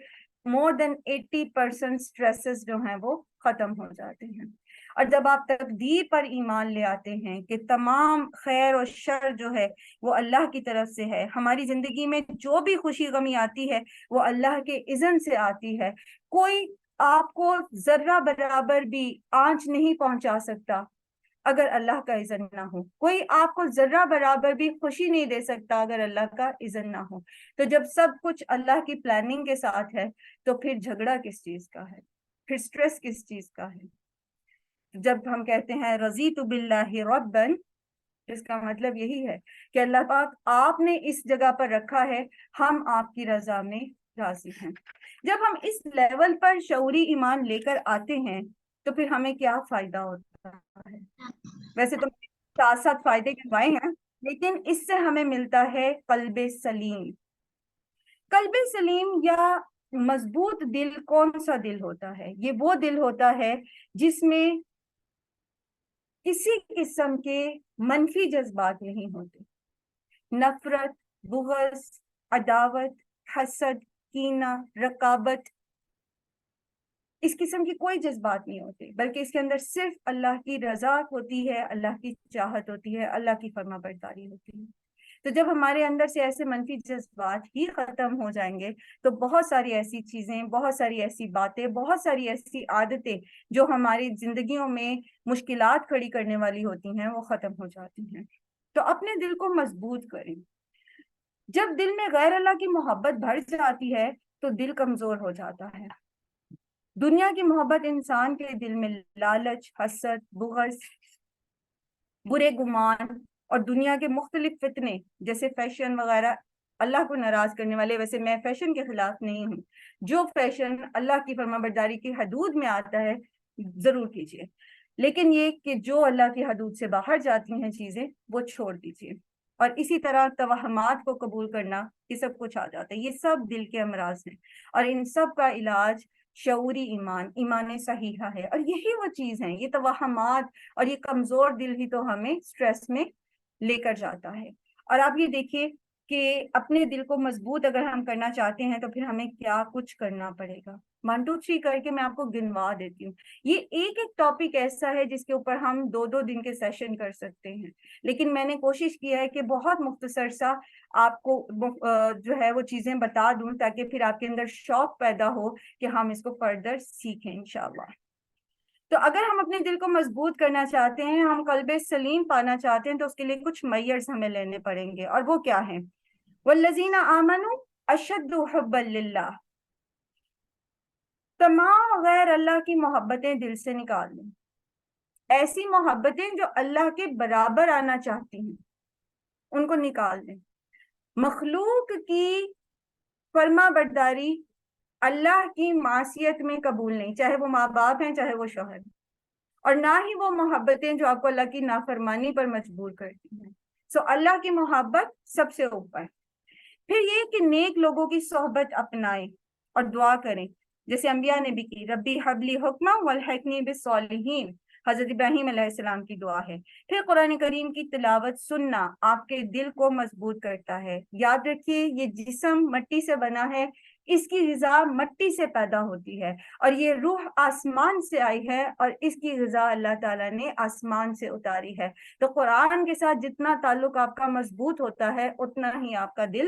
more than 80% stresses جو ہیں وہ ختم ہو جاتے ہیں۔ اور جب آپ تقدیر پر ایمان لے آتے ہیں کہ تمام خیر و شر جو ہے وہ اللہ کی طرف سے ہے، ہماری زندگی میں جو بھی خوشی غمی آتی ہے وہ اللہ کے اذن سے آتی ہے، کوئی آپ کو ذرہ برابر بھی آنچ نہیں پہنچا سکتا اگر اللہ کا اذن نہ ہو، کوئی آپ کو ذرہ برابر بھی خوشی نہیں دے سکتا اگر اللہ کا اذن نہ ہو۔ تو جب سب کچھ اللہ کی پلاننگ کے ساتھ ہے تو پھر جھگڑا کس چیز کا ہے، پھر سٹریس کس چیز کا ہے؟ جب ہم کہتے ہیں رضیت باللہ ربًا، اس کا مطلب یہی ہے کہ اللہ پاک آپ نے اس جگہ پر رکھا ہے، ہم آپ کی رضا میں راضی ہیں۔ جب ہم اس لیول پر شعوری ایمان لے کر آتے ہیں تو پھر ہمیں کیا فائدہ ہوتا ہے؟ ویسے تو ساتھ ساتھ فائدے گنوائے ہیں، لیکن اس سے ہمیں ملتا ہے قلب سلیم۔ قلب سلیم یا مضبوط دل کون سا دل ہوتا ہے؟ یہ وہ دل ہوتا ہے جس میں کسی قسم کے منفی جذبات نہیں ہوتے، نفرت، بغض، عداوت، حسد، کینہ، رقابت، اس قسم کی کوئی جذبات نہیں ہوتے، بلکہ اس کے اندر صرف اللہ کی رضا ہوتی ہے، اللہ کی چاہت ہوتی ہے، اللہ کی فرما برداری ہوتی ہے۔ تو جب ہمارے اندر سے ایسے منفی جذبات ہی ختم ہو جائیں گے تو بہت ساری ایسی چیزیں، بہت ساری ایسی باتیں، بہت ساری ایسی عادتیں جو ہماری زندگیوں میں مشکلات کھڑی کرنے والی ہوتی ہیں وہ ختم ہو جاتی ہیں۔ تو اپنے دل کو مضبوط کریں۔ جب دل میں غیر اللہ کی محبت بڑھ جاتی ہے تو دل کمزور ہو جاتا ہے۔ دنیا کی محبت انسان کے دل میں لالچ، حسد، بغض، برے گمان اور دنیا کے مختلف فتنے جیسے فیشن وغیرہ اللہ کو ناراض کرنے والے، ویسے میں فیشن کے خلاف نہیں ہوں، جو فیشن اللہ کی فرما برداری کی حدود میں آتا ہے ضرور کیجیے، لیکن یہ کہ جو اللہ کی حدود سے باہر جاتی ہیں چیزیں وہ چھوڑ دیجیے۔ اور اسی طرح توہمات کو قبول کرنا، یہ سب کچھ آ جاتا ہے، یہ سب دل کے امراض ہیں، اور ان سب کا علاج شعوری ایمان، ایمان صحیحہ ہے۔ اور یہی وہ چیز ہیں، یہ توہمات اور یہ کمزور دل ہی تو ہمیں سٹریس میں لے کر جاتا ہے۔ اور آپ یہ دیکھیے کہ اپنے دل کو مضبوط اگر ہم کرنا چاہتے ہیں تو پھر ہمیں کیا کچھ کرنا پڑے گا۔ 1 2 3 کر کے میں آپ کو گنوا دیتی ہوں۔ یہ ایک ایک ٹاپک ایسا ہے جس کے اوپر ہم 2 دن کے سیشن کر سکتے ہیں، لیکن میں نے کوشش کیا ہے کہ بہت مختصر سا آپ کو جو ہے وہ چیزیں بتا دوں تاکہ پھر آپ کے اندر شوق پیدا ہو کہ ہم اس کو فردر سیکھیں انشاءاللہ۔ تو اگر ہم اپنے دل کو مضبوط کرنا چاہتے ہیں، ہم قلب سلیم پانا چاہتے ہیں، تو اس کے لیے کچھ میئرز ہمیں لینے پڑیں گے، اور وہ کیا ہیں؟ والذین آمنوا اشد حبا للہ، تمام غیر اللہ کی محبتیں دل سے نکال دیں، ایسی محبتیں جو اللہ کے برابر آنا چاہتی ہیں ان کو نکال دیں۔ مخلوق کی فرما برداری اللہ کی معصیت میں قبول نہیں، چاہے وہ ماں باپ ہیں، چاہے وہ شوہر ہیں، اور نہ ہی وہ محبتیں جو آپ کو اللہ کی نافرمانی پر مجبور کرتی ہیں۔ سو اللہ کی محبت سب سے اوپر۔ پھر یہ کہ نیک لوگوں کی صحبت اپنائیں اور دعا کریں، جیسے انبیاء نے بھی کی، ربی حبلی حکما والحقنی بالصالحین، حضرت ابراہیم علیہ السلام کی دعا ہے۔ پھر قرآن کریم کی تلاوت سننا آپ کے دل کو مضبوط کرتا ہے۔ یاد رکھیے یہ جسم مٹی سے بنا ہے، اس کی غذا مٹی سے پیدا ہوتی ہے، اور یہ روح آسمان سے آئی ہے، اور اس کی غذا اللہ تعالیٰ نے آسمان سے اتاری ہے۔ تو قرآن کے ساتھ جتنا تعلق آپ کا مضبوط ہوتا ہے اتنا ہی آپ کا دل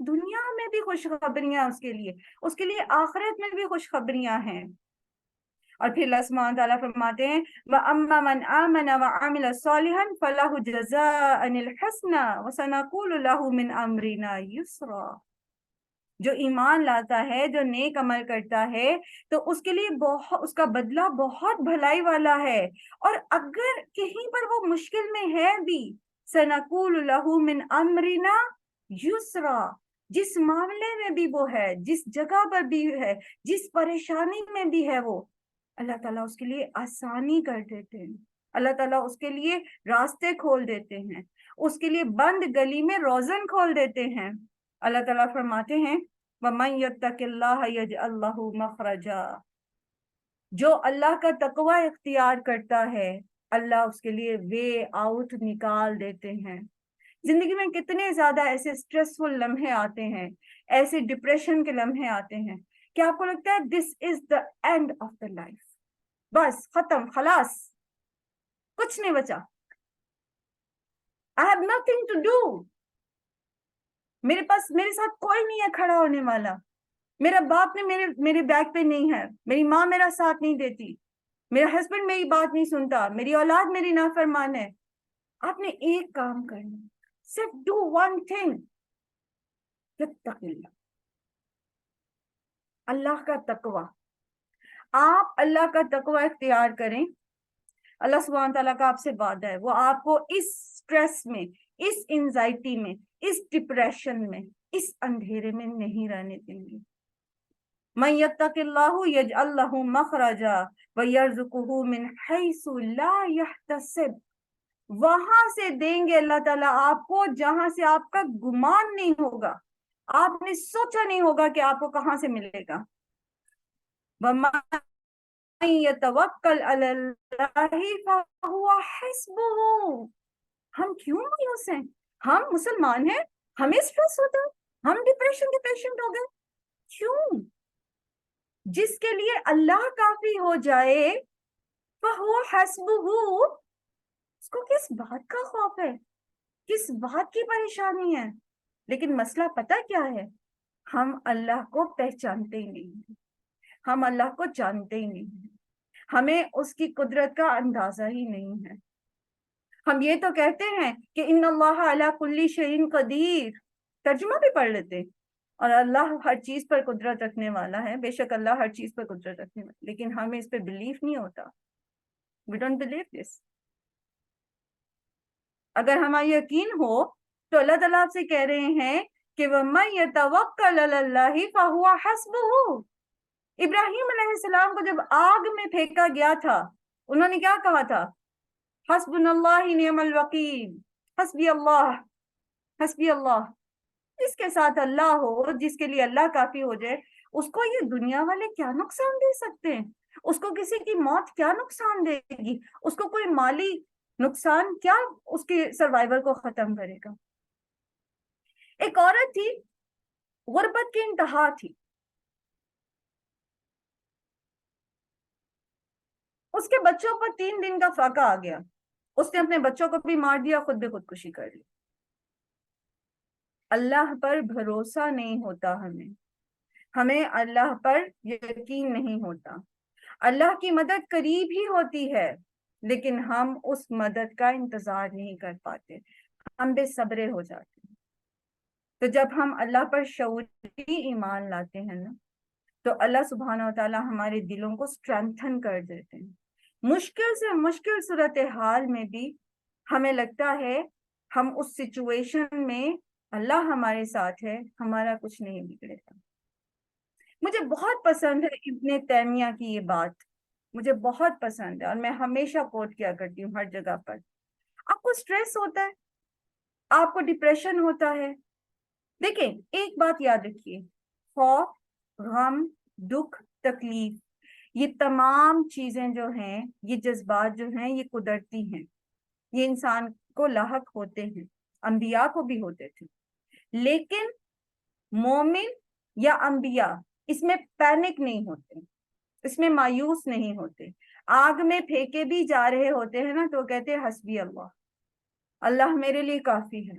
دنیا میں بھی خوشخبریاں اس کے لیے آخرت میں بھی خوشخبریاں ہیں. اور پھر اللہ سبحانہ تعالیٰ فرماتے ہیں وَأَمَّا مَنْ آمَنَ وَعَمِلَ صَالِحًا فَلَهُ جَزَاءً الْحُسْنَى وَسَنَقُولُ لَهُ مِنْ أَمْرِنَا يُسْرًا. جو ایمان لاتا ہے، جو نیک عمل کرتا ہے، تو اس کے لیے اس کا بدلہ بہت بھلائی والا ہے. اور اگر کہیں پر وہ مشکل میں ہے بھی، سنقول له من امرنا یسرا، جس معاملے میں بھی وہ ہے، جس جگہ پر بھی ہے، جس پریشانی میں بھی ہے، وہ اللہ تعالیٰ اس کے لیے آسانی کر دیتے ہیں. اللہ تعالیٰ اس کے لیے راستے کھول دیتے ہیں، اس کے لیے بند گلی میں روزن کھول دیتے ہیں. اللہ تعالیٰ فرماتے ہیں وَمَن يَتَّقِ اللَّهَ يَجْعَل لَّهُ مَخْرَجًا. جو اللہ کا تقوی اختیار کرتا ہے، اللہ اس کے لیے وے آؤٹ نکال دیتے ہیں. زندگی میں کتنے زیادہ ایسے سٹریسفل لمحے آتے ہیں، ایسے ڈپریشن کے لمحے آتے ہیں کہ آپ کو لگتا ہے this is the end of the life, بس ختم، خلاص، کچھ نہیں بچا. I have nothing to do. میرے ساتھ کوئی نہیں ہے کھڑا ہونے والا. میرا باپ نے میرے بیک پہ نہیں ہے، میری ماں میرا ساتھ نہیں دیتی، میرا ہسبینڈ میری بات نہیں سنتا، میری اولاد میری نافرمان ہے. آپ نے ایک کام کرنا، صرف ڈو ون تھنگ، اتق اللہ، اللہ کا تقوی. آپ اللہ کا تقوی اختیار کریں، اللہ سبحانہ تعالیٰ کا آپ سے وعدہ ہے، وہ آپ کو اس سٹریس میں، اس انزائٹی میں، اس ڈپریشن میں، اس اندھیرے میں نہیں رہنے دیں گے. من یتق اللہ یجعل لہ مخرجا ویرزقہ من حیث لا یحتسب. وہاں سے دیں گے اللہ تعالیٰ آپ کو جہاں سے آپ کا گمان نہیں ہوگا، آپ نے سوچا نہیں ہوگا کہ آپ کو کہاں سے ملے گا. وَمَن يَتَوَکَّلْ عَلَى اللَّهِ فَهُوَ حَسْبُهُ. ہم کیوں مایوس ہیں؟ ہم مسلمان ہیں، ہمیں سٹریس ہوتا ہے، ہم ڈپریشن کے پیشنٹ ہو گئے. کیوں؟ جس کے لیے اللہ کافی ہو جائے فَهُوَ حَسْبُهُ، اس کو کس بات کا خوف ہے، کس بات کی پریشانی ہے؟ لیکن مسئلہ پتہ کیا ہے؟ ہم اللہ کو پہچانتے ہی نہیں ہیں، ہم اللہ کو جانتے ہی نہیں ہیں، ہمیں اس کی قدرت کا اندازہ ہی نہیں ہے. ہم یہ تو کہتے ہیں کہ ان اللہ علی کل شیء قدیر، ترجمہ بھی پڑھ لیتے ہیں، اور اللہ ہر چیز پر قدرت رکھنے والا ہے. بے شک اللہ ہر چیز پر قدرت رکھنے والا ہے، لیکن ہمیں اس پہ بلیف نہیں ہوتا. We don't believe this. اگر ہمیں یقین ہو تو اللہ تعالیٰ آپ سے کہہ رہے ہیں کہ وَمَن يَتَوَکَّلْ عَلَى اللَّهِ فَهُوَ حَسْبُهُ. ابراہیم علیہ السلام کو جب آگ میں پھینکا گیا تھا، انہوں نے کیا کہا تھا؟ حسبنا اللہ نعم الوکیل، حسبی اللہ، حسبی اللہ. جس کے ساتھ اللہ ہو، جس کے لیے اللہ کافی ہو جائے، اس کو یہ دنیا والے کیا نقصان دے سکتے ہیں؟ اس کو کسی کی موت کیا نقصان دے گی؟ اس کو کوئی مالی نقصان کیا اس کے سروائیول کو ختم کرے گا؟ ایک عورت تھی، غربت کی انتہا تھی، اس کے بچوں پر 3 دن کا فاقہ آ گیا، اس نے اپنے بچوں کو بھی مار دیا، خود بھی خودکشی کر لی. اللہ پر بھروسہ نہیں ہوتا، ہمیں اللہ پر یقین نہیں ہوتا. اللہ کی مدد قریب ہی ہوتی ہے، لیکن ہم اس مدد کا انتظار نہیں کر پاتے، ہم بے صبرے ہو جاتے ہیں. تو جب ہم اللہ پر شعوری ایمان لاتے ہیں نا، تو اللہ سبحانہ و تعالیٰ ہمارے دلوں کو اسٹرینتھن کر دیتے ہیں. مشکل سے مشکل صورتحال میں بھی ہمیں لگتا ہے ہم اس سچویشن میں اللہ ہمارے ساتھ ہے، ہمارا کچھ نہیں بگڑے گا. مجھے بہت پسند ہے ابن تیمیہ کی یہ بات، مجھے بہت پسند ہے، اور میں ہمیشہ کوٹ کیا کرتی ہوں ہر جگہ پر. آپ کو سٹریس ہوتا ہے، آپ کو ڈپریشن ہوتا ہے، دیکھیں ایک بات یاد رکھیے، خوف، غم، دکھ، تکلیف، یہ تمام چیزیں جو ہیں، یہ جذبات جو ہیں، یہ قدرتی ہیں، یہ انسان کو لاحق ہوتے ہیں، انبیاء کو بھی ہوتے تھے. لیکن مومن یا انبیاء اس میں پینک نہیں ہوتے، اس میں مایوس نہیں ہوتے. آگ میں پھینکے بھی جا رہے ہوتے ہیں نا، تو کہتے ہیں حسبی اللہ، اللہ میرے لیے کافی ہے.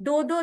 2-2,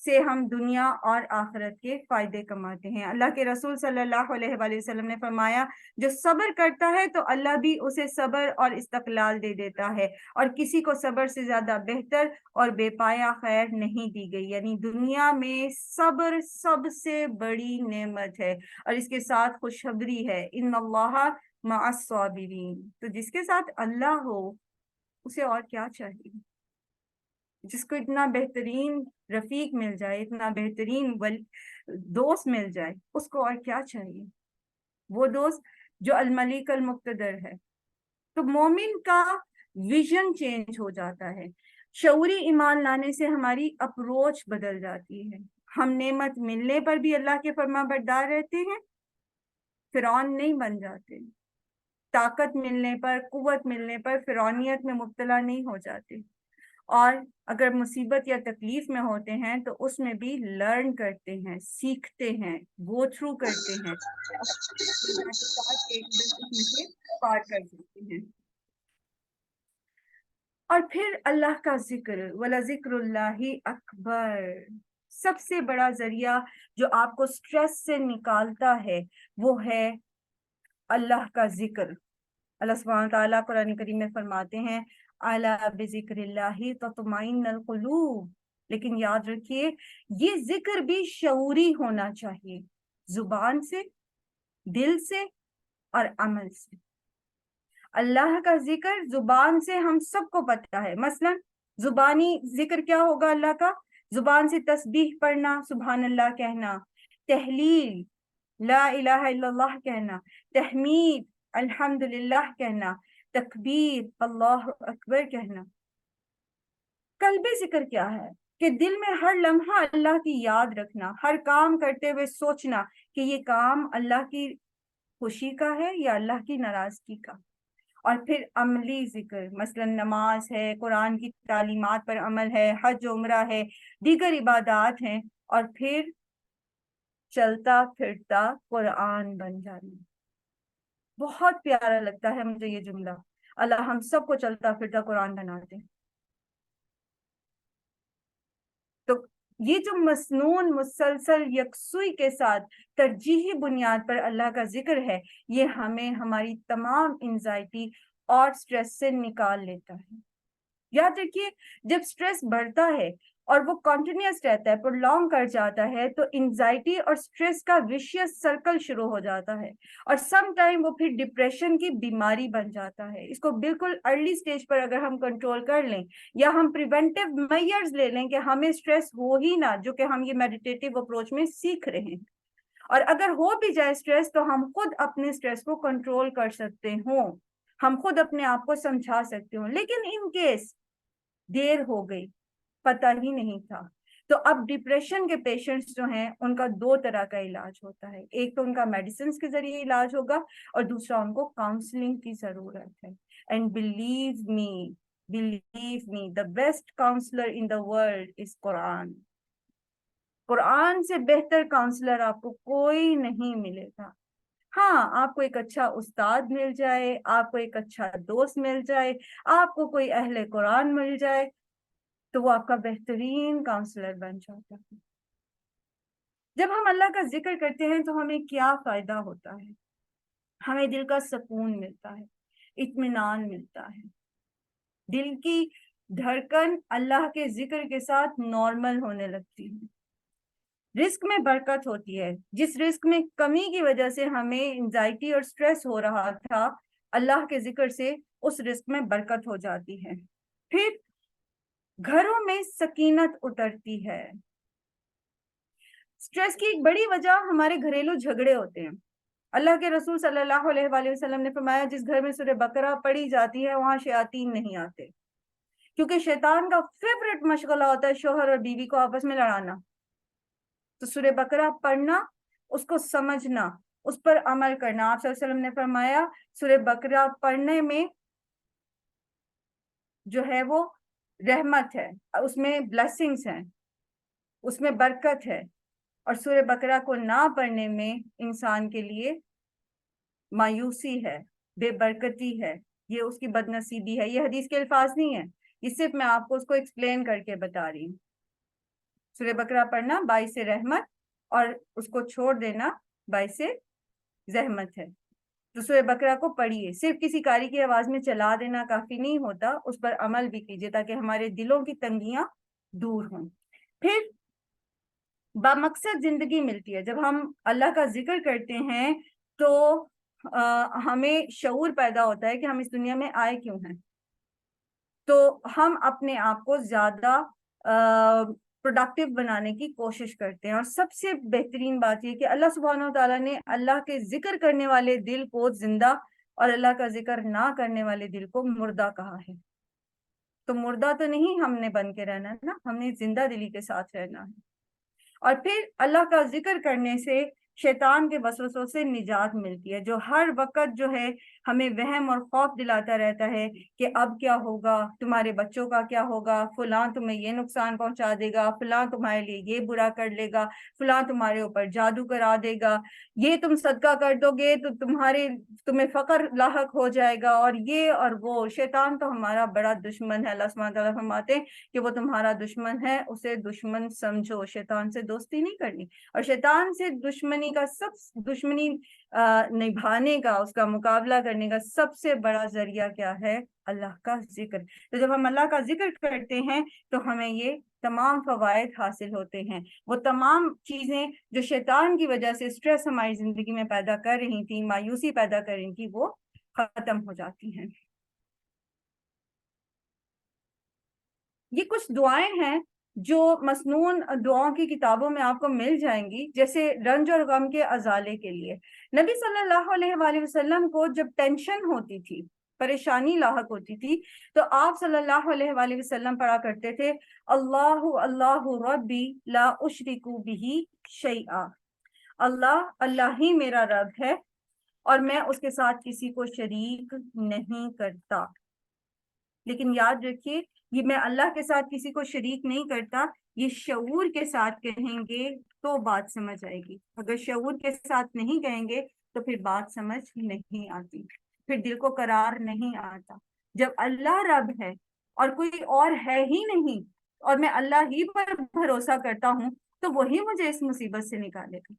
سے ہم دنیا اور آخرت کے فائدے کماتے ہیں۔ اللہ کے رسول صلی اللہ علیہ وآلہ وسلم نے فرمایا جو صبر کرتا ہے تو اللہ بھی اسے صبر اور استقلال دے دیتا ہے، اور کسی کو صبر سے زیادہ بہتر اور بے پایا خیر نہیں دی گئی۔ یعنی دنیا میں صبر سب سے بڑی نعمت ہے، اور اس کے ساتھ خوشخبری ہے، ان اللہ مع الصابرین۔ تو جس کے ساتھ اللہ ہو اسے اور کیا چاہیے؟ جس کو اتنا بہترین رفیق مل جائے، اتنا بہترین دوست مل جائے، اس کو اور کیا چاہیے؟ وہ دوست جو الملک المقتدر ہے۔ تو مومن کا ویژن چینج ہو جاتا ہے، شعوری ایمان لانے سے ہماری اپروچ بدل جاتی ہے۔ ہم نعمت ملنے پر بھی اللہ کے فرما بردار رہتے ہیں، فرعون نہیں بن جاتے۔ طاقت ملنے پر، قوت ملنے پر فرعونیت میں مبتلا نہیں ہو جاتے، اور اگر مصیبت یا تکلیف میں ہوتے ہیں تو اس میں بھی لرن کرتے ہیں، سیکھتے ہیں، گو تھرو کرتے ہیں، اس میں سے پار کر جاتے ہیں۔ اور پھر اللہ کا ذکر، وَلَذِكْرُ اللَّهِ اکبر۔ سب سے بڑا ذریعہ جو آپ کو سٹریس سے نکالتا ہے وہ ہے اللہ کا ذکر۔ اللہ سبحانہ تعالیٰ قرآن کریم میں فرماتے ہیں اَلَا بِذِكْرِ اللَّهِ تَطْمَئِنُّ الْقُلُوبُ، لیکن یاد رکھیے یہ ذکر بھی شعوری ہونا چاہیے، زبان سے، دل سے اور عمل سے۔ اللہ کا ذکر زبان سے ہم سب کو پتہ ہے، مثلا زبانی ذکر کیا ہوگا اللہ کا؟ زبان سے تسبیح پڑھنا، سبحان اللہ کہنا، تحلیل لا الہ الا اللہ کہنا، تحمید الحمدللہ کہنا، تکبیر اللہ اکبر کہنا۔ قلبی ذکر کیا ہے؟ کہ دل میں ہر لمحہ اللہ کی یاد رکھنا، ہر کام کرتے ہوئے سوچنا کہ یہ کام اللہ کی خوشی کا ہے یا اللہ کی ناراضگی کا۔ اور پھر عملی ذکر، مثلا نماز ہے، قرآن کی تعلیمات پر عمل ہے، حج عمرہ ہے، دیگر عبادات ہیں، اور پھر چلتا پھرتا قرآن بن جانا۔ بہت پیارا لگتا ہے مجھے یہ جملہ، اللہ ہم سب کو چلتا پھرتا قرآن بنا دے۔ تو یہ جو مسنون مسلسل یکسوئی کے ساتھ ترجیحی بنیاد پر اللہ کا ذکر ہے، یہ ہمیں ہماری تمام انزائٹی اور سٹریس سے نکال لیتا ہے۔ یاد رکھیے جب سٹریس بڑھتا ہے اور وہ کنٹینیوس رہتا ہے، پرولونگ کر جاتا ہے، تو انزائٹی اور سٹریس کا ویشیس سرکل شروع ہو جاتا ہے، اور سم ٹائم وہ پھر ڈپریشن کی بیماری بن جاتا ہے۔ اس کو بالکل ارلی سٹیج پر اگر ہم کنٹرول کر لیں یا ہم پریونٹیو میئرز لے لیں کہ ہمیں سٹریس ہو ہی نہ، جو کہ ہم یہ میڈیٹیٹیو اپروچ میں سیکھ رہے ہیں، اور اگر ہو بھی جائے سٹریس تو ہم خود اپنے سٹریس کو کنٹرول کر سکتے ہوں، ہم خود اپنے آپ کو سمجھا سکتے ہوں۔ لیکن ان کیس دیر ہو گئی، پتہ ہی نہیں تھا، تو اب ڈپریشن کے پیشنٹس جو ہیں ان کا دو طرح کا علاج ہوتا ہے، ایک تو ان کا میڈیسنز کے ذریعے علاج ہوگا، اور دوسرا ان کو کاؤنسلنگ کی ضرورت ہے۔ And believe me the best counselor in the world is قرآن۔ قرآن سے بہتر کاؤنسلر آپ کو کوئی نہیں ملے گا۔ ہاں، آپ کو ایک اچھا استاد مل جائے، آپ کو ایک اچھا دوست مل جائے، آپ کو کوئی اہل قرآن مل جائے تو وہ آپ کا بہترین کاؤنسلر بن جاتا ہے۔ جب ہم اللہ کا ذکر کرتے ہیں تو ہمیں کیا فائدہ ہوتا ہے؟ ہمیں دل کا سکون ملتا ہے، اطمینان ملتا ہے، دل کی دھڑکن اللہ کے ذکر کے ساتھ نارمل ہونے لگتی ہے، رزق میں برکت ہوتی ہے۔ جس رزق میں کمی کی وجہ سے ہمیں انزائٹی اور سٹریس ہو رہا تھا، اللہ کے ذکر سے اس رزق میں برکت ہو جاتی ہے۔ پھر گھروں میں سکینت اترتی ہے۔ سٹریس کی ایک بڑی وجہ ہمارے گھریلو جھگڑے ہوتے ہیں۔ اللہ کے رسول صلی اللہ علیہ وآلہ وسلم نے فرمایا جس گھر میں سورہ بقرہ پڑھی جاتی ہے وہاں شیاطین نہیں آتے، کیونکہ شیطان کا فیورٹ مشغلہ ہوتا ہے شوہر اور بیوی کو آپس میں لڑانا۔ تو سورہ بقرہ پڑھنا، اس کو سمجھنا، اس پر عمل کرنا۔ آپ صلی اللہ علیہ وسلم نے فرمایا سورہ بقرہ پڑھنے میں جو ہے وہ رحمت ہے، اس میں بلیسنگز ہیں، اس میں برکت ہے، اور سورہ بقرہ کو نہ پڑھنے میں انسان کے لیے مایوسی ہے، بے برکتی ہے، یہ اس کی بد نصیبی ہے۔ یہ حدیث کے الفاظ نہیں ہیں، یہ صرف میں آپ کو اس کو ایکسپلین کر کے بتا رہی ہوں۔ سورہ بقرہ پڑھنا باعث رحمت اور اس کو چھوڑ دینا باعث زحمت ہے. تو سورہ بقرہ کو پڑھیے. صرف کسی قاری کی آواز میں چلا دینا کافی نہیں ہوتا, اس پر عمل بھی کیجیے تاکہ ہمارے دلوں کی تنگیاں دور ہوں. پھر بامقصد زندگی ملتی ہے. جب ہم اللہ کا ذکر کرتے ہیں تو ہمیں شعور پیدا ہوتا ہے کہ ہم اس دنیا میں آئے کیوں ہیں. تو ہم اپنے آپ کو زیادہ پروڈکٹیو بنانے کی کوشش کرتے ہیں. اور سب سے بہترین بات یہ کہ اللہ سبحانہ و تعالیٰ نے اللہ کے ذکر کرنے والے دل کو زندہ اور اللہ کا ذکر نہ کرنے والے دل کو مردہ کہا ہے. تو مردہ تو نہیں ہم نے بن کے رہنا ہے نا, ہم نے زندہ دلی کے ساتھ رہنا ہے. اور پھر اللہ کا ذکر کرنے سے شیطان کے وسوسوں سے نجات ملتی ہے, جو ہر وقت جو ہے ہمیں وہم اور خوف دلاتا رہتا ہے کہ اب کیا ہوگا, تمہارے بچوں کا کیا ہوگا, فلاں تمہیں یہ نقصان پہنچا دے گا, فلاں تمہارے لیے یہ برا کر لے گا, فلاں تمہارے اوپر جادو کرا دے گا, یہ تم صدقہ کر دو گے تو تمہیں فقر لاحق ہو جائے گا, اور یہ اور وہ. شیطان تو ہمارا بڑا دشمن ہے. اللہ سبحانہ تعالیٰ فرماتے ہیں کہ وہ تمہارا دشمن ہے, اسے دشمن سمجھو. شیطان سے دوستی نہیں کرنی, اور شیطان سے دشمنی نبھانے کا, اس کا مقابلہ کرنے کا سب سے بڑا ذریعہ کیا ہے؟ اللہ کا ذکر. تو جب ہم اللہ کا ذکر کرتے ہیں تو ہمیں یہ تمام فوائد حاصل ہوتے ہیں. وہ تمام چیزیں جو شیطان کی وجہ سے سٹریس ہماری زندگی میں پیدا کر رہی تھی, مایوسی پیدا کر رہی تھی, وہ ختم ہو جاتی ہیں. یہ کچھ دعائیں ہیں جو مسنون دعاؤں کی کتابوں میں آپ کو مل جائیں گی, جیسے رنج اور غم کے ازالے کے لیے. نبی صلی اللہ علیہ وآلہ وسلم کو جب ٹینشن ہوتی تھی, پریشانی لاحق ہوتی تھی, تو آپ صلی اللہ علیہ وآلہ وسلم پڑھا کرتے تھے اللہ اللہ ربی لا اشرک بہ شیئا. اللہ اللہ ہی میرا رب ہے اور میں اس کے ساتھ کسی کو شریک نہیں کرتا. لیکن یاد رکھیے, یہ میں اللہ کے ساتھ کسی کو شریک نہیں کرتا, یہ شعور کے ساتھ کہیں گے تو بات سمجھ آئے گی. اگر شعور کے ساتھ نہیں کہیں گے تو پھر بات سمجھ نہیں آتی, پھر دل کو قرار نہیں آتا. جب اللہ رب ہے اور کوئی اور ہے ہی نہیں, اور میں اللہ ہی پر بھروسہ کرتا ہوں, تو وہی مجھے اس مصیبت سے نکالے گا.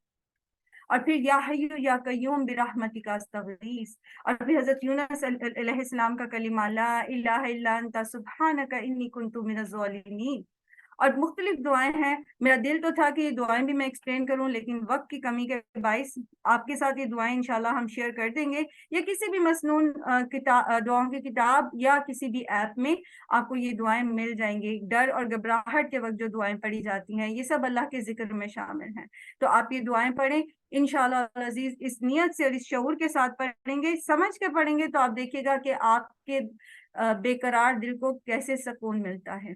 اور پھر یا حی یا قیوم برحمتک استغیث, اور پھر حضرت یونس علیہ السلام کا کلمہ لا الہ الا انت سبحانک انی کنت من الظالمین. اور مختلف دعائیں ہیں. میرا دل تو تھا کہ یہ دعائیں بھی میں ایکسپلین کروں, لیکن وقت کی کمی کے باعث آپ کے ساتھ یہ دعائیں انشاءاللہ ہم شیئر کر دیں گے, یا کسی بھی مسنون دعاؤں کی کتاب یا کسی بھی ایپ میں آپ کو یہ دعائیں مل جائیں گی. ڈر اور گھبراہٹ کے وقت جو دعائیں پڑھی جاتی ہیں, یہ سب اللہ کے ذکر میں شامل ہیں. تو آپ یہ دعائیں پڑھیں انشاءاللہ عزیز, اس نیت سے اور اس شعور کے ساتھ پڑھیں گے, سمجھ کے پڑھیں گے, تو آپ دیکھیے گا کہ آپ کے بے قرار دل کو کیسے سکون ملتا ہے.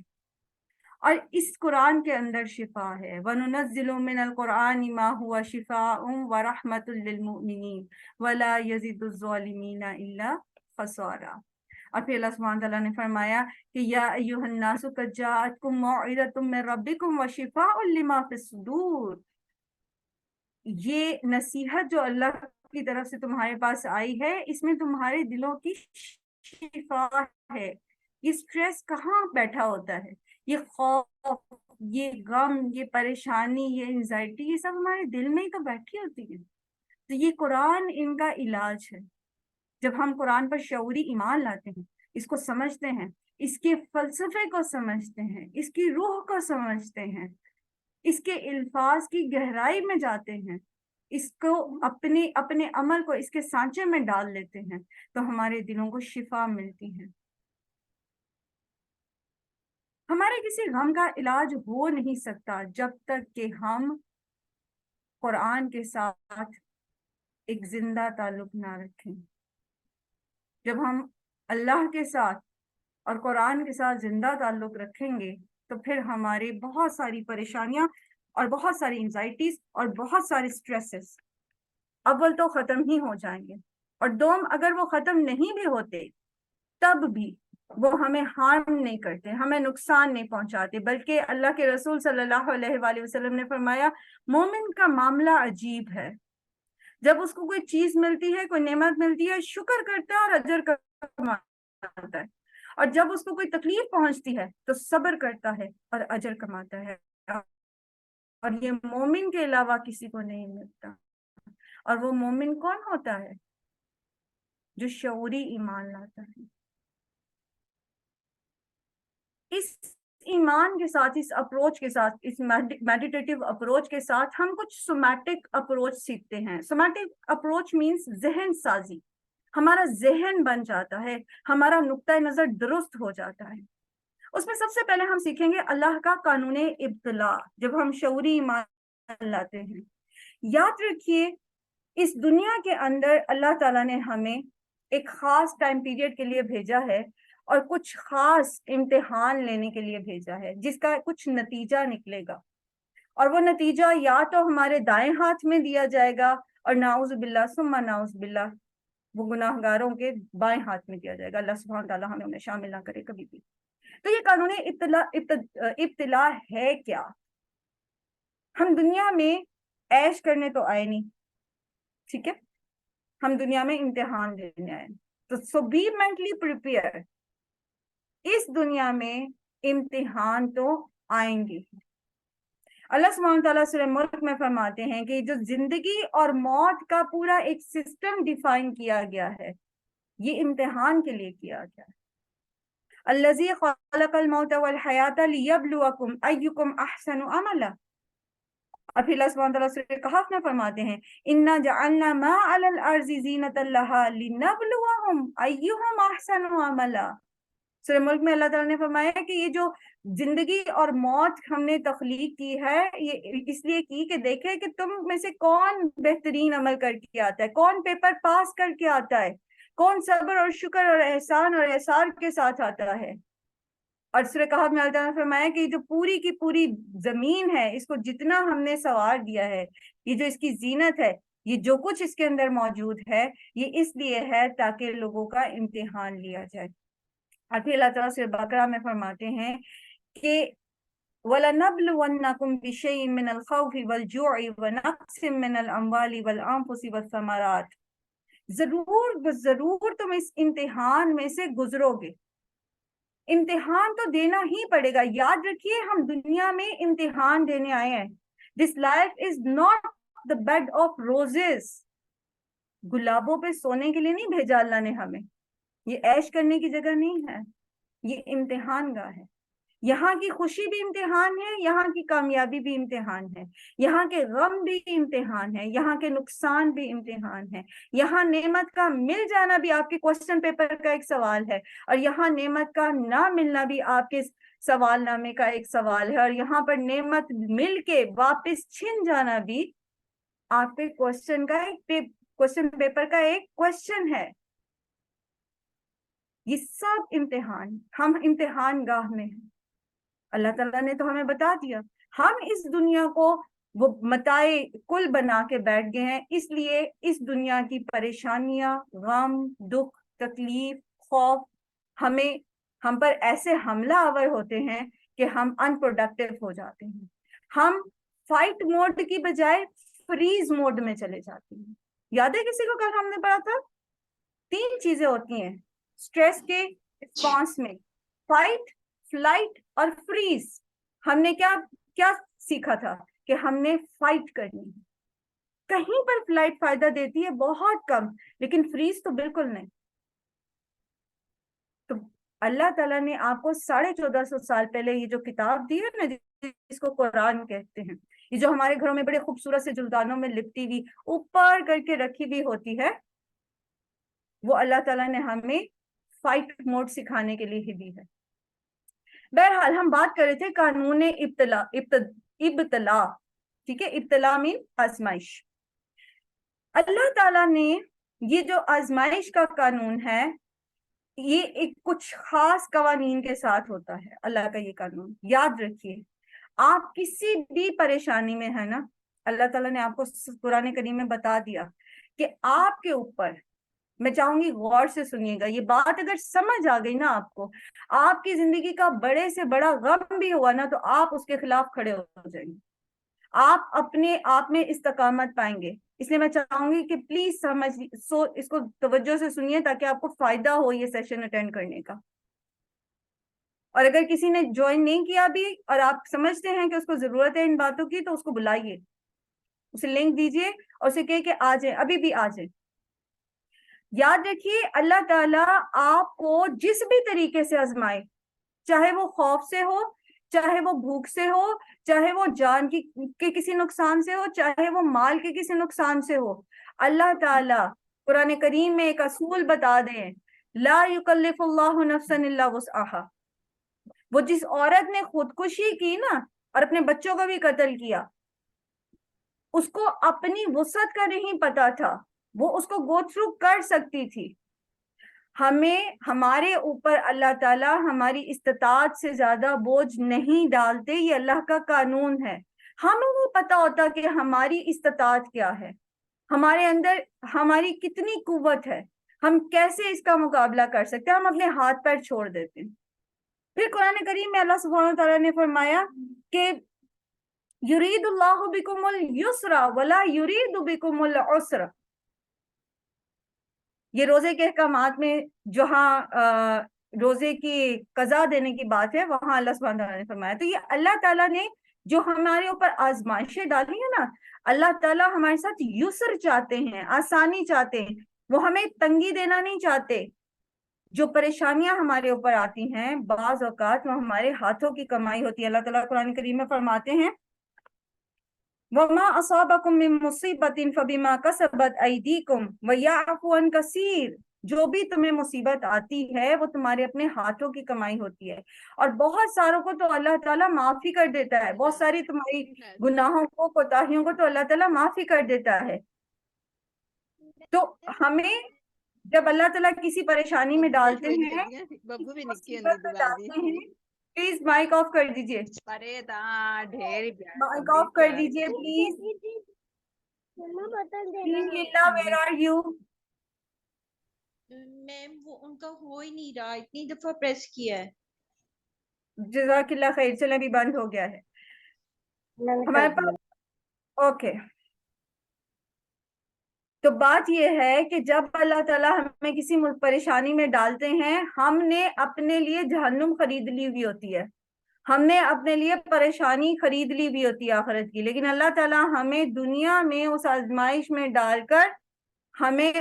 اور اس قرآن کے اندر شفا ہے. وَنُنَزِّلُ مِنَ الْقُرْآنِ مَا هُوَ شِفَاءٌ وَرَحْمَةٌ لِّلْمُؤْمِنِينَ وَلَا يَزِيدُ الظَّالِمِينَ إِلَّا خَسَارًا. اور پھر اللہ سبحانہ تعالیٰ نے فرمایا کہ یا ایھا الناس قد جاءتکم موعظۃ من ربکم وشفاء لما فی الصدور. یہ نصیحت جو اللہ کی طرف سے تمہارے پاس آئی ہے, اس میں تمہارے دلوں کی شفا ہے. یہ سٹریس کہاں بیٹھا ہوتا ہے, یہ خوف, یہ غم, یہ پریشانی, یہ انزائٹی, یہ سب ہمارے دل میں ہی تو بیٹھی ہوتی ہے. تو یہ قرآن ان کا علاج ہے. جب ہم قرآن پر شعوری ایمان لاتے ہیں, اس کو سمجھتے ہیں, اس کے فلسفے کو سمجھتے ہیں, اس کی روح کو سمجھتے ہیں, اس کے الفاظ کی گہرائی میں جاتے ہیں, اس کو اپنے عمل کو اس کے سانچے میں ڈال لیتے ہیں, تو ہمارے دلوں کو شفا ملتی ہے. ہمارے کسی غم کا علاج ہو نہیں سکتا جب تک کہ ہم قرآن کے ساتھ ایک زندہ تعلق نہ رکھیں. جب ہم اللہ کے ساتھ اور قرآن کے ساتھ زندہ تعلق رکھیں گے, تو پھر ہمارے بہت ساری پریشانیاں اور بہت ساری انزائٹیز اور بہت سارے سٹریسز اول تو ختم ہی ہو جائیں گے, اور دوم اگر وہ ختم نہیں بھی ہوتے تب بھی وہ ہمیں ہارم نہیں کرتے, ہمیں نقصان نہیں پہنچاتے. بلکہ اللہ کے رسول صلی اللہ علیہ وآلہ وسلم نے فرمایا مومن کا معاملہ عجیب ہے. جب اس کو کوئی چیز ملتی ہے, کوئی نعمت ملتی ہے, شکر کرتا ہے اور اجر کماتا ہے, اور جب اس کو کوئی تکلیف پہنچتی ہے تو صبر کرتا ہے اور اجر کماتا ہے. اور یہ مومن کے علاوہ کسی کو نہیں ملتا. اور وہ مومن کون ہوتا ہے؟ جو شعوری ایمان لاتا ہے. اس ایمان کے ساتھ، اس اپروچ کے ساتھ، اس میڈیٹیٹو اپروچ کے ساتھ ہم کچھ سومیٹک اپروچ سیکھتے ہیں. سومیٹک اپروچ مینس ذہن سازی. ہمارا ذہن بن جاتا ہے، ہمارا نقطۂ نظر درست ہو جاتا ہے. اس میں سب سے پہلے ہم سیکھیں گے اللہ کا قانون ابتلا. جب ہم شعوری ایمان لاتے ہیں، یاد رکھیے اس دنیا کے اندر اللہ تعالیٰ نے ہمیں ایک خاص ٹائم پیریڈ کے لیے بھیجا ہے اور کچھ خاص امتحان لینے کے لیے بھیجا ہے جس کا کچھ نتیجہ نکلے گا. اور وہ نتیجہ یا تو ہمارے دائیں ہاتھ میں دیا جائے گا، اور نعوذ باللہ ثم نعوذ باللہ وہ گناہ گاروں کے بائیں ہاتھ میں دیا جائے گا. اللہ سبحانہ تعالیٰ ہمیں انہیں شامل نہ کرے کبھی بھی. تو یہ قانون ابتلا ہے کیا؟ ہم دنیا میں عیش کرنے تو آئے نہیں، ٹھیک ہے، ہم دنیا میں امتحان دینے آئے. تو سو بی مینٹلی پریپیئر. اس دنیا میں امتحان تو آئیں گے. اللہ سبحانہ تعالیٰ سورہ ملک میں فرماتے ہیں کہ جو زندگی اور موت کا پورا ایک سسٹم ڈیفائن کیا گیا ہے، یہ امتحان کے لیے کیا گیا ہے. الذی خلق الموت والحیات لیبلوکم ایکم احسن عملا. اور پھر اللہ سبحانہ تعالیٰ سورہ کہف میں فرماتے ہیں انا جعلنا ما علی الارض زینۃ لہا لنبلوہم ایہم احسن عملا. سورہ ملک میں اللہ تعالیٰ نے فرمایا کہ یہ جو زندگی اور موت ہم نے تخلیق کی ہے، یہ اس لیے کی کہ دیکھے کہ تم میں سے کون بہترین عمل کر کے آتا ہے، کون پیپر پاس کر کے آتا ہے، کون صبر اور شکر اور احسان اور احسار کے ساتھ آتا ہے. اور سورہ کہف میں اللہ تعالیٰ نے فرمایا کہ جو پوری کی پوری زمین ہے، اس کو جتنا ہم نے سوار دیا ہے، یہ جو اس کی زینت ہے، یہ جو کچھ اس کے اندر موجود ہے، یہ اس لیے ہے تاکہ لوگوں کا امتحان لیا جائے. اور پھر اللہ تعالیٰ سورہ بقرہ میں فرماتے ہیں کہ وَلَنَبْلُوَنَّكُمْ بِشَيْءٍ مِّنَ الْخَوْفِ وَالْجُوعِ وَنَقْصٍ مِّنَ الْأَمْوَالِ وَالْأَنفُسِ وَالثَّمَرَاتِ. ضرور تم اس امتحان میں سے گزرو گے. امتحان تو دینا ہی پڑے گا. یاد رکھیے ہم دنیا میں امتحان دینے آئے ہیں. This life is not the bed of roses. گلابوں پہ سونے کے لیے نہیں بھیجا اللہ نے ہمیں. یہ عیش کرنے کی جگہ نہیں ہے، یہ امتحان گاہ ہے. یہاں کی خوشی بھی امتحان ہے، یہاں کی کامیابی بھی امتحان ہے، یہاں کے غم بھی امتحان ہے، یہاں کے نقصان بھی امتحان ہے. یہاں نعمت کا مل جانا بھی آپ کے کوسچن پیپر کا ایک سوال ہے، اور یہاں نعمت کا نہ ملنا بھی آپ کے سوال نامے کا ایک سوال ہے، اور یہاں پر نعمت مل کے واپس چھن جانا بھی آپ کے کوسچن پیپر کا ایک کوسچن ہے. یہ سب امتحان، ہم امتحان گاہ میں ہیں. اللہ تعالیٰ نے تو ہمیں بتا دیا ہم اس دنیا کو وہ متاع کل بنا کے بیٹھ گئے ہیں. اس لیے اس دنیا کی پریشانیاں، غم، دکھ، تکلیف، خوف ہم پر ایسے حملہ آور ہوتے ہیں کہ ہم ان پروڈکٹیو ہو جاتے ہیں. ہم فائٹ موڈ کی بجائے فریز موڈ میں چلے جاتے ہیں. یاد ہے کسی کو کل ہم نے پڑھا تھا 3 چیزیں ہوتی ہیں اسٹریس کے رسپانس میں: فائٹ، فلائٹ اور فریز. ہم نے کیا سیکھا تھا کہ ہم نے فائٹ کرنی ہے. کہیں پر فلائٹ فائدہ دیتی ہے، بہت کم، لیکن فریز تو بالکل نہیں. تو اللہ تعالیٰ نے آپ کو 1450 سال پہلے یہ جو کتاب دی ہے نا، جس کو قرآن کہتے ہیں، یہ جو ہمارے گھروں میں بڑے خوبصورت سے جلدانوں میں لپٹی ہوئی اوپر کر کے رکھی ہوئی ہوتی ہے، وہ اللہ تعالیٰ نے ہمیں فائٹ موڈ سکھانے کے لیے ہی دی ہے. بہرحال ہم بات کر رہے تھے قانون ابتلا. ٹھیک ہے، ابتلا مین آزمائش. اللہ تعالیٰ نے یہ جو آزمائش کا قانون ہے، یہ ایک کچھ خاص قوانین کے ساتھ ہوتا ہے. اللہ کا یہ قانون یاد رکھیے. آپ کسی بھی پریشانی میں ہے نا، اللہ تعالیٰ نے آپ کو قرآن کریم میں بتا دیا کہ آپ کے اوپر، میں چاہوں گی غور سے سنیے گا، یہ بات اگر سمجھ آ گئی نا آپ کو، آپ کی زندگی کا بڑے سے بڑا غم بھی ہوا نا تو آپ اس کے خلاف کھڑے ہو جائیں گے. آپ اپنے آپ میں استقامت پائیں گے. اس لیے میں چاہوں گی کہ پلیز اس کو توجہ سے سنیے تاکہ آپ کو فائدہ ہو یہ سیشن اٹینڈ کرنے کا. اور اگر کسی نے جوائن نہیں کیا بھی اور آپ سمجھتے ہیں کہ اس کو ضرورت ہے ان باتوں کی تو اس کو بلائیے, اسے لنک دیجئے اور اسے کہے کہ آ جائیں, ابھی بھی آ جائیں. یاد رکھیے اللہ تعالیٰ آپ کو جس بھی طریقے سے آزمائے, چاہے وہ خوف سے ہو, چاہے وہ بھوک سے ہو, چاہے وہ جان کے کسی نقصان سے ہو, چاہے وہ مال کے کسی نقصان سے ہو, اللہ تعالیٰ قرآن کریم میں ایک اصول بتا دیں, لا یکلف اللہ نفسا الا وسعها. وہ جس عورت نے خودکشی کی نا اور اپنے بچوں کو بھی قتل کیا, اس کو اپنی وسعت کا نہیں پتا تھا, وہ اس کو گو تھرو کر سکتی تھی. ہمیں ہمارے اوپر اللہ تعالیٰ ہماری استطاعت سے زیادہ بوجھ نہیں ڈالتے, یہ اللہ کا قانون ہے. ہمیں نہیں پتا ہوتا کہ ہماری استطاعت کیا ہے, ہمارے اندر ہماری کتنی قوت ہے, ہم کیسے اس کا مقابلہ کر سکتے ہیں, ہم اپنے ہاتھ پیر چھوڑ دیتے ہیں. پھر قرآن کریم میں اللہ سبحانہ تعالیٰ نے فرمایا کہ یرید اللہ بکم اليسر ولا یرید بکم العسر. یہ روزے کے احکامات میں جہاں روزے کی قضا دینے کی بات ہے وہاں اللہ سبحانہ تعالیٰ نے فرمایا. تو یہ اللہ تعالیٰ نے جو ہمارے اوپر آزمائشیں ڈالی ہیں نا, اللہ تعالیٰ ہمارے ساتھ یسر چاہتے ہیں, آسانی چاہتے ہیں, وہ ہمیں تنگی دینا نہیں چاہتے. جو پریشانیاں ہمارے اوپر آتی ہیں بعض اوقات وہ ہمارے ہاتھوں کی کمائی ہوتی ہے. اللہ تعالیٰ قرآن کریم میں فرماتے ہیں وَمَا أَصَابَكُم مِّن مُّصِيبَةٍ فَبِمَا كَسَبَتْ أَيْدِيكُمْ وَيَعْفُو عَن كَثِيرٍ. جو بھی تمہیں مصیبت آتی ہے وہ تمہارے اپنے ہاتھوں کی کمائی ہوتی ہے, اور بہت ساروں کو تو اللہ تعالیٰ معاف ہی کر دیتا ہے. بہت ساری تمہاری گناہوں کو, کوتاہیوں کو تو اللہ تعالیٰ معاف ہی کر دیتا ہے. تو ہمیں جب اللہ تعالیٰ کسی پریشانی میں ڈالتے ہیں, مصیبت میں ڈالتے ہیں, پلیز مائک آف کر دیجئے, مائک آف کر دیجئے please. Leela where are you? Ma'am وہ ان کا ہو ہی نہیں رہا, اتنی دفعہ پریس کیا ہے. جزاک اللہ خیر, چلیں ابھی بند ہو گیا ہے ہمارے پاس. اوکے, تو بات یہ ہے کہ جب اللہ تعالیٰ ہمیں کسی پریشانی میں ڈالتے ہیں, ہم نے اپنے لیے جہنم خرید لی ہوئی ہوتی ہے, ہم نے اپنے لیے پریشانی خرید لی ہوئی ہوتی ہے آخرت کی, لیکن اللہ تعالیٰ ہمیں دنیا میں اس آزمائش میں ڈال کر ہمیں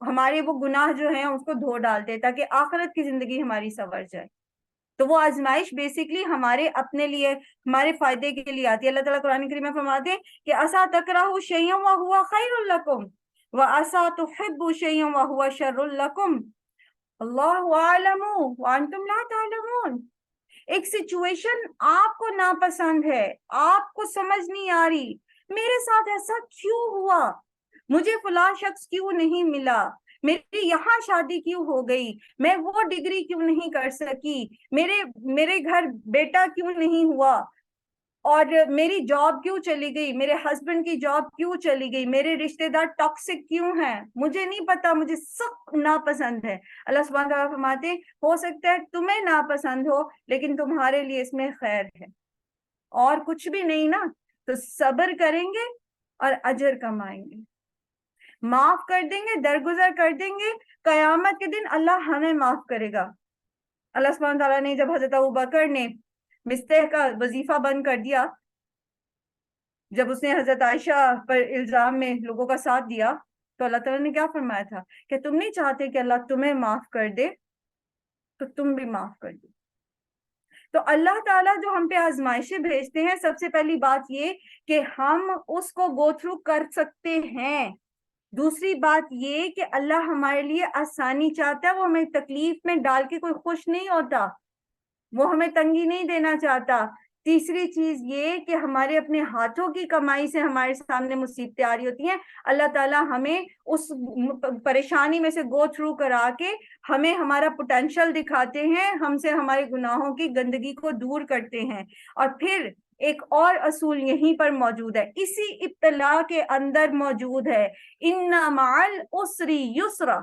ہمارے وہ گناہ جو ہیں اس کو دھو ڈالتے ہیں تاکہ آخرت کی زندگی ہماری سنور جائے. تو وہ آزمائش بیسکلی ہمارے اپنے لیے, ہمارے فائدے کے لیے آتی ہے. اللہ تعالیٰ قرآن کریم میں فرماتے ہیں کہ عسیٰ تکرہوا شیئا وہو خیر لکم وعسیٰ تحبوا شیئا وہو شر لکم اللہ اعلم وانتم لا تعلمون. ایک سچویشن آپ کو ناپسند ہے, آپ کو سمجھ نہیں آ رہی, میرے ساتھ ایسا کیوں ہوا, مجھے فلاں شخص کیوں نہیں ملا, میری یہاں شادی کیوں ہو گئی, میں وہ ڈگری کیوں نہیں کر سکی, میرے گھر بیٹا کیوں نہیں ہوا, اور میری جاب کیوں چلی گئی, میرے ہسبینڈ کی جاب کیوں چلی گئی, میرے رشتہ دار ٹاکسک کیوں ہیں, مجھے نہیں پتا, مجھے سب ناپسند ہے. اللہ سبحانہ تعالیٰ فرماتے ہیں ہو سکتا ہے تمہیں ناپسند ہو لیکن تمہارے لیے اس میں خیر ہے, اور کچھ بھی نہیں نا, تو صبر کریں گے اور اجر کمائیں گے, معاف کر دیں گے, درگزر کر دیں گے, قیامت کے دن اللہ ہمیں معاف کرے گا. اللہ سبحانہ تعالیٰ نے جب حضرت ابوبکر نے مستح کا وظیفہ بند کر دیا, جب اس نے حضرت عائشہ پر الزام میں لوگوں کا ساتھ دیا, تو اللہ تعالیٰ نے کیا فرمایا تھا کہ تم نہیں چاہتے کہ اللہ تمہیں معاف کر دے تو تم بھی معاف کر دو. تو اللہ تعالیٰ جو ہم پہ آزمائشیں بھیجتے ہیں, سب سے پہلی بات یہ کہ ہم اس کو گو تھرو کر سکتے ہیں. دوسری بات یہ کہ اللہ ہمارے لیے آسانی چاہتا ہے, وہ ہمیں تکلیف میں ڈال کے کوئی خوش نہیں ہوتا, وہ ہمیں تنگی نہیں دینا چاہتا. تیسری چیز یہ کہ ہمارے اپنے ہاتھوں کی کمائی سے ہمارے سامنے مصیبتیں آ رہی ہوتی ہیں, اللہ تعالیٰ ہمیں اس پریشانی میں سے گو تھرو کرا کے ہمیں ہمارا پوٹینشل دکھاتے ہیں, ہم سے ہمارے گناہوں کی گندگی کو دور کرتے ہیں. اور پھر ایک اور اصول یہیں پر موجود ہے, اسی ابتلاء کے اندر موجود ہے, ان مع العسر یسرا.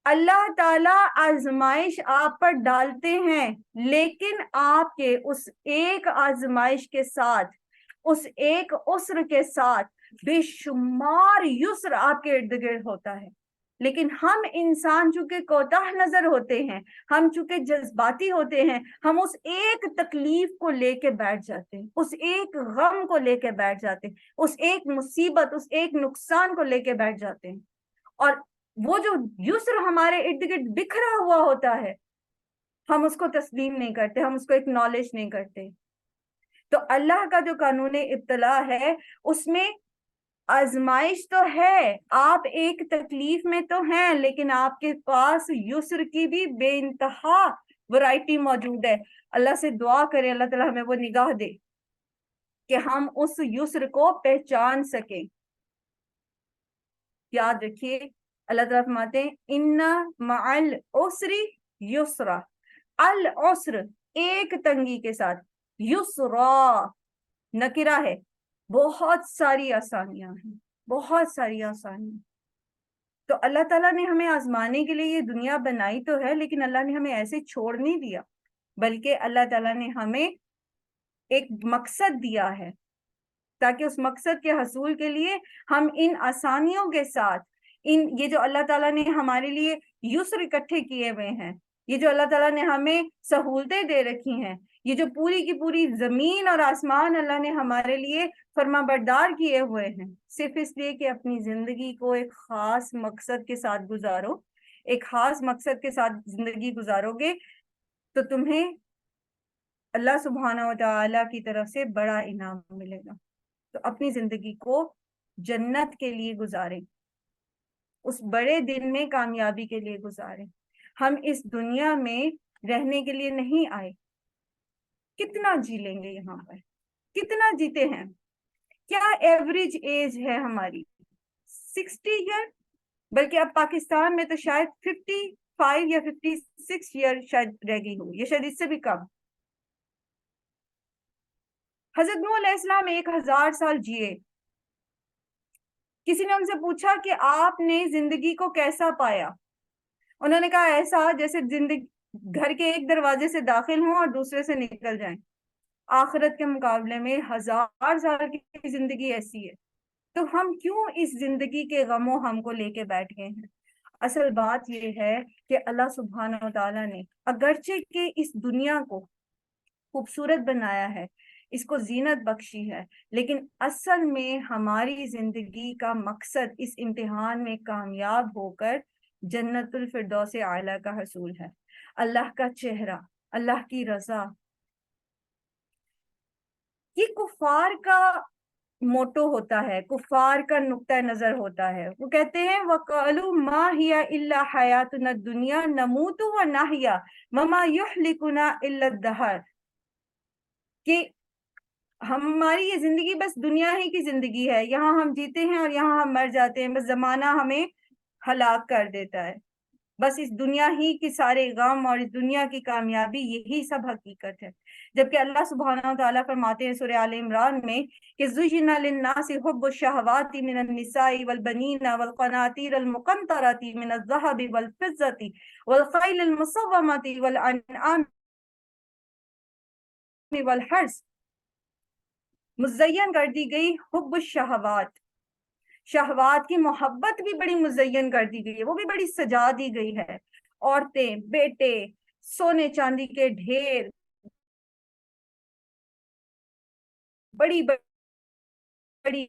اللہ تعالیٰ آزمائش آپ پر ڈالتے ہیں, لیکن آپ کے اس ایک آزمائش کے ساتھ, اس ایک عسر کے ساتھ بے شمار یسر آپ کے ارد گرد ہوتا ہے. لیکن ہم انسان چونکہ کوتاہ نظر ہوتے ہیں، ہم چونکہ جذباتی ہوتے ہیں، ہم اس ایک تکلیف کو لے کے بیٹھ جاتے ہیں، اس ایک غم کو لے کے بیٹھ جاتے ہیں، اس ایک مصیبت، اس ایک نقصان کو لے کے بیٹھ جاتے ہیں، اور وہ جو یسر ہمارے ارد گرد بکھرا ہوا ہوتا ہے ہم اس کو تسلیم نہیں کرتے، ہم اس کو اکنالج نہیں کرتے۔ تو اللہ کا جو قانون ابتلا ہے اس میں آزمائش تو ہے، آپ ایک تکلیف میں تو ہیں، لیکن آپ کے پاس یسر کی بھی بے انتہا ورائٹی موجود ہے۔ اللہ سے دعا کریں اللہ تعالیٰ ہمیں وہ نگاہ دے کہ ہم اس یسر کو پہچان سکیں۔ یاد رکھیے اللہ تعالیٰ فرماتے ہیں ان مع العسر یسرا، العسر ایک تنگی کے ساتھ، یسرا نکرہ ہے، بہت ساری آسانیاں ہیں، بہت ساری آسانیاں۔ تو اللہ تعالیٰ نے ہمیں آزمانے کے لیے یہ دنیا بنائی تو ہے، لیکن اللہ نے ہمیں ایسے چھوڑ نہیں دیا، بلکہ اللہ تعالیٰ نے ہمیں ایک مقصد دیا ہے، تاکہ اس مقصد کے حصول کے لیے ہم ان آسانیوں کے ساتھ، یہ جو اللہ تعالیٰ نے ہمارے لیے یسر اکٹھے کیے ہوئے ہیں، یہ جو اللہ تعالیٰ نے ہمیں سہولتیں دے رکھی ہیں، یہ جو پوری کی پوری زمین اور آسمان اللہ نے ہمارے لیے فرما بردار کیے ہوئے ہیں، صرف اس لیے کہ اپنی زندگی کو ایک خاص مقصد کے ساتھ گزارو، ایک خاص مقصد کے ساتھ زندگی گزارو گے تو تمہیں اللہ سبحانہ و تعالیٰ کی طرف سے بڑا انعام ملے گا۔ تو اپنی زندگی کو جنت کے لیے گزاریں، اس بڑے دن میں کامیابی کے لیے گزاریں۔ ہم اس دنیا میں رہنے کے لیے نہیں آئے، کتنا جی لیں گے یہاں پر، کتنا جیتے ہیں؟ کیا ایوریج ایج ہے ہماری؟ 60 ایئر، بلکہ اب پاکستان میں تو شاید 55 یا 56 ایئر شاید رہ گئی ہو، یہ شاید اس سے بھی کم۔ حضرت نوح علیہ السلام 1000 سال جیے۔ کسی نے ان سے پوچھا کہ آپ نے زندگی کو کیسا پایا؟ انہوں نے کہا ایسا جیسے زندگی گھر کے ایک دروازے سے داخل ہوں اور دوسرے سے نکل جائیں۔ آخرت کے مقابلے میں 1000 سال کی زندگی ایسی ہے، تو ہم کیوں اس زندگی کے غم و ہم کو لے کے بیٹھ گئے ہیں؟ اصل بات یہ ہے کہ اللہ سبحانہ و تعالیٰ نے اگرچہ کہ اس دنیا کو خوبصورت بنایا ہے، اس کو زینت بخشی ہے، لیکن اصل میں ہماری زندگی کا مقصد اس امتحان میں کامیاب ہو کر جنت الفردوس اعلیٰ کا حصول ہے، اللہ کا چہرہ، اللہ کی رضا۔ یہ کفار کا موٹو ہوتا ہے، کفار کا نقطہ نظر ہوتا ہے۔ وہ کہتے ہیں وَقَالُوا مَا هِيَ إِلَّا حَيَاتُنَا الدُّنْيَا نَمُوتُ وَنَحْيَا وَمَا يُهْلِكُنَا إِلَّا الدَّهْرُ، کہ ہماری یہ زندگی بس دنیا ہی کی زندگی ہے، یہاں ہم جیتے ہیں اور یہاں ہم مر جاتے ہیں، بس زمانہ ہمیں ہلاک کر دیتا ہے، بس اس دنیا ہی کی سارے غم اور اس دنیا کی کامیابی یہی سب حقیقت ہے۔ جبکہ اللہ سبحانہ و تعالیٰ فرماتے ہیں سورہ آل عمران میں کہ زُيِّنَ لِلنَّاسِ حُبُّ الشَّهَوَاتِ مِنَ النِّسَاءِ وَالْبَنِينَ وَالْقَنَاطِيرِ الْمُقَنطَرَةِ مِنَ الذَّهَبِ وَالْفِضَّةِ وَالْخَيْلِ الْمُسَوَّمَةِ وَالْأَنْعَامِ وَالْحَرْثِ، مزین کر دی گئی حب الشہوات، شہوات کی محبت بھی بڑی مزین کر دی گئی ہے، وہ بھی بڑی سجا دی گئی ہے، عورتیں، بیٹے، سونے چاندی کے ڈھیر، بڑی بڑی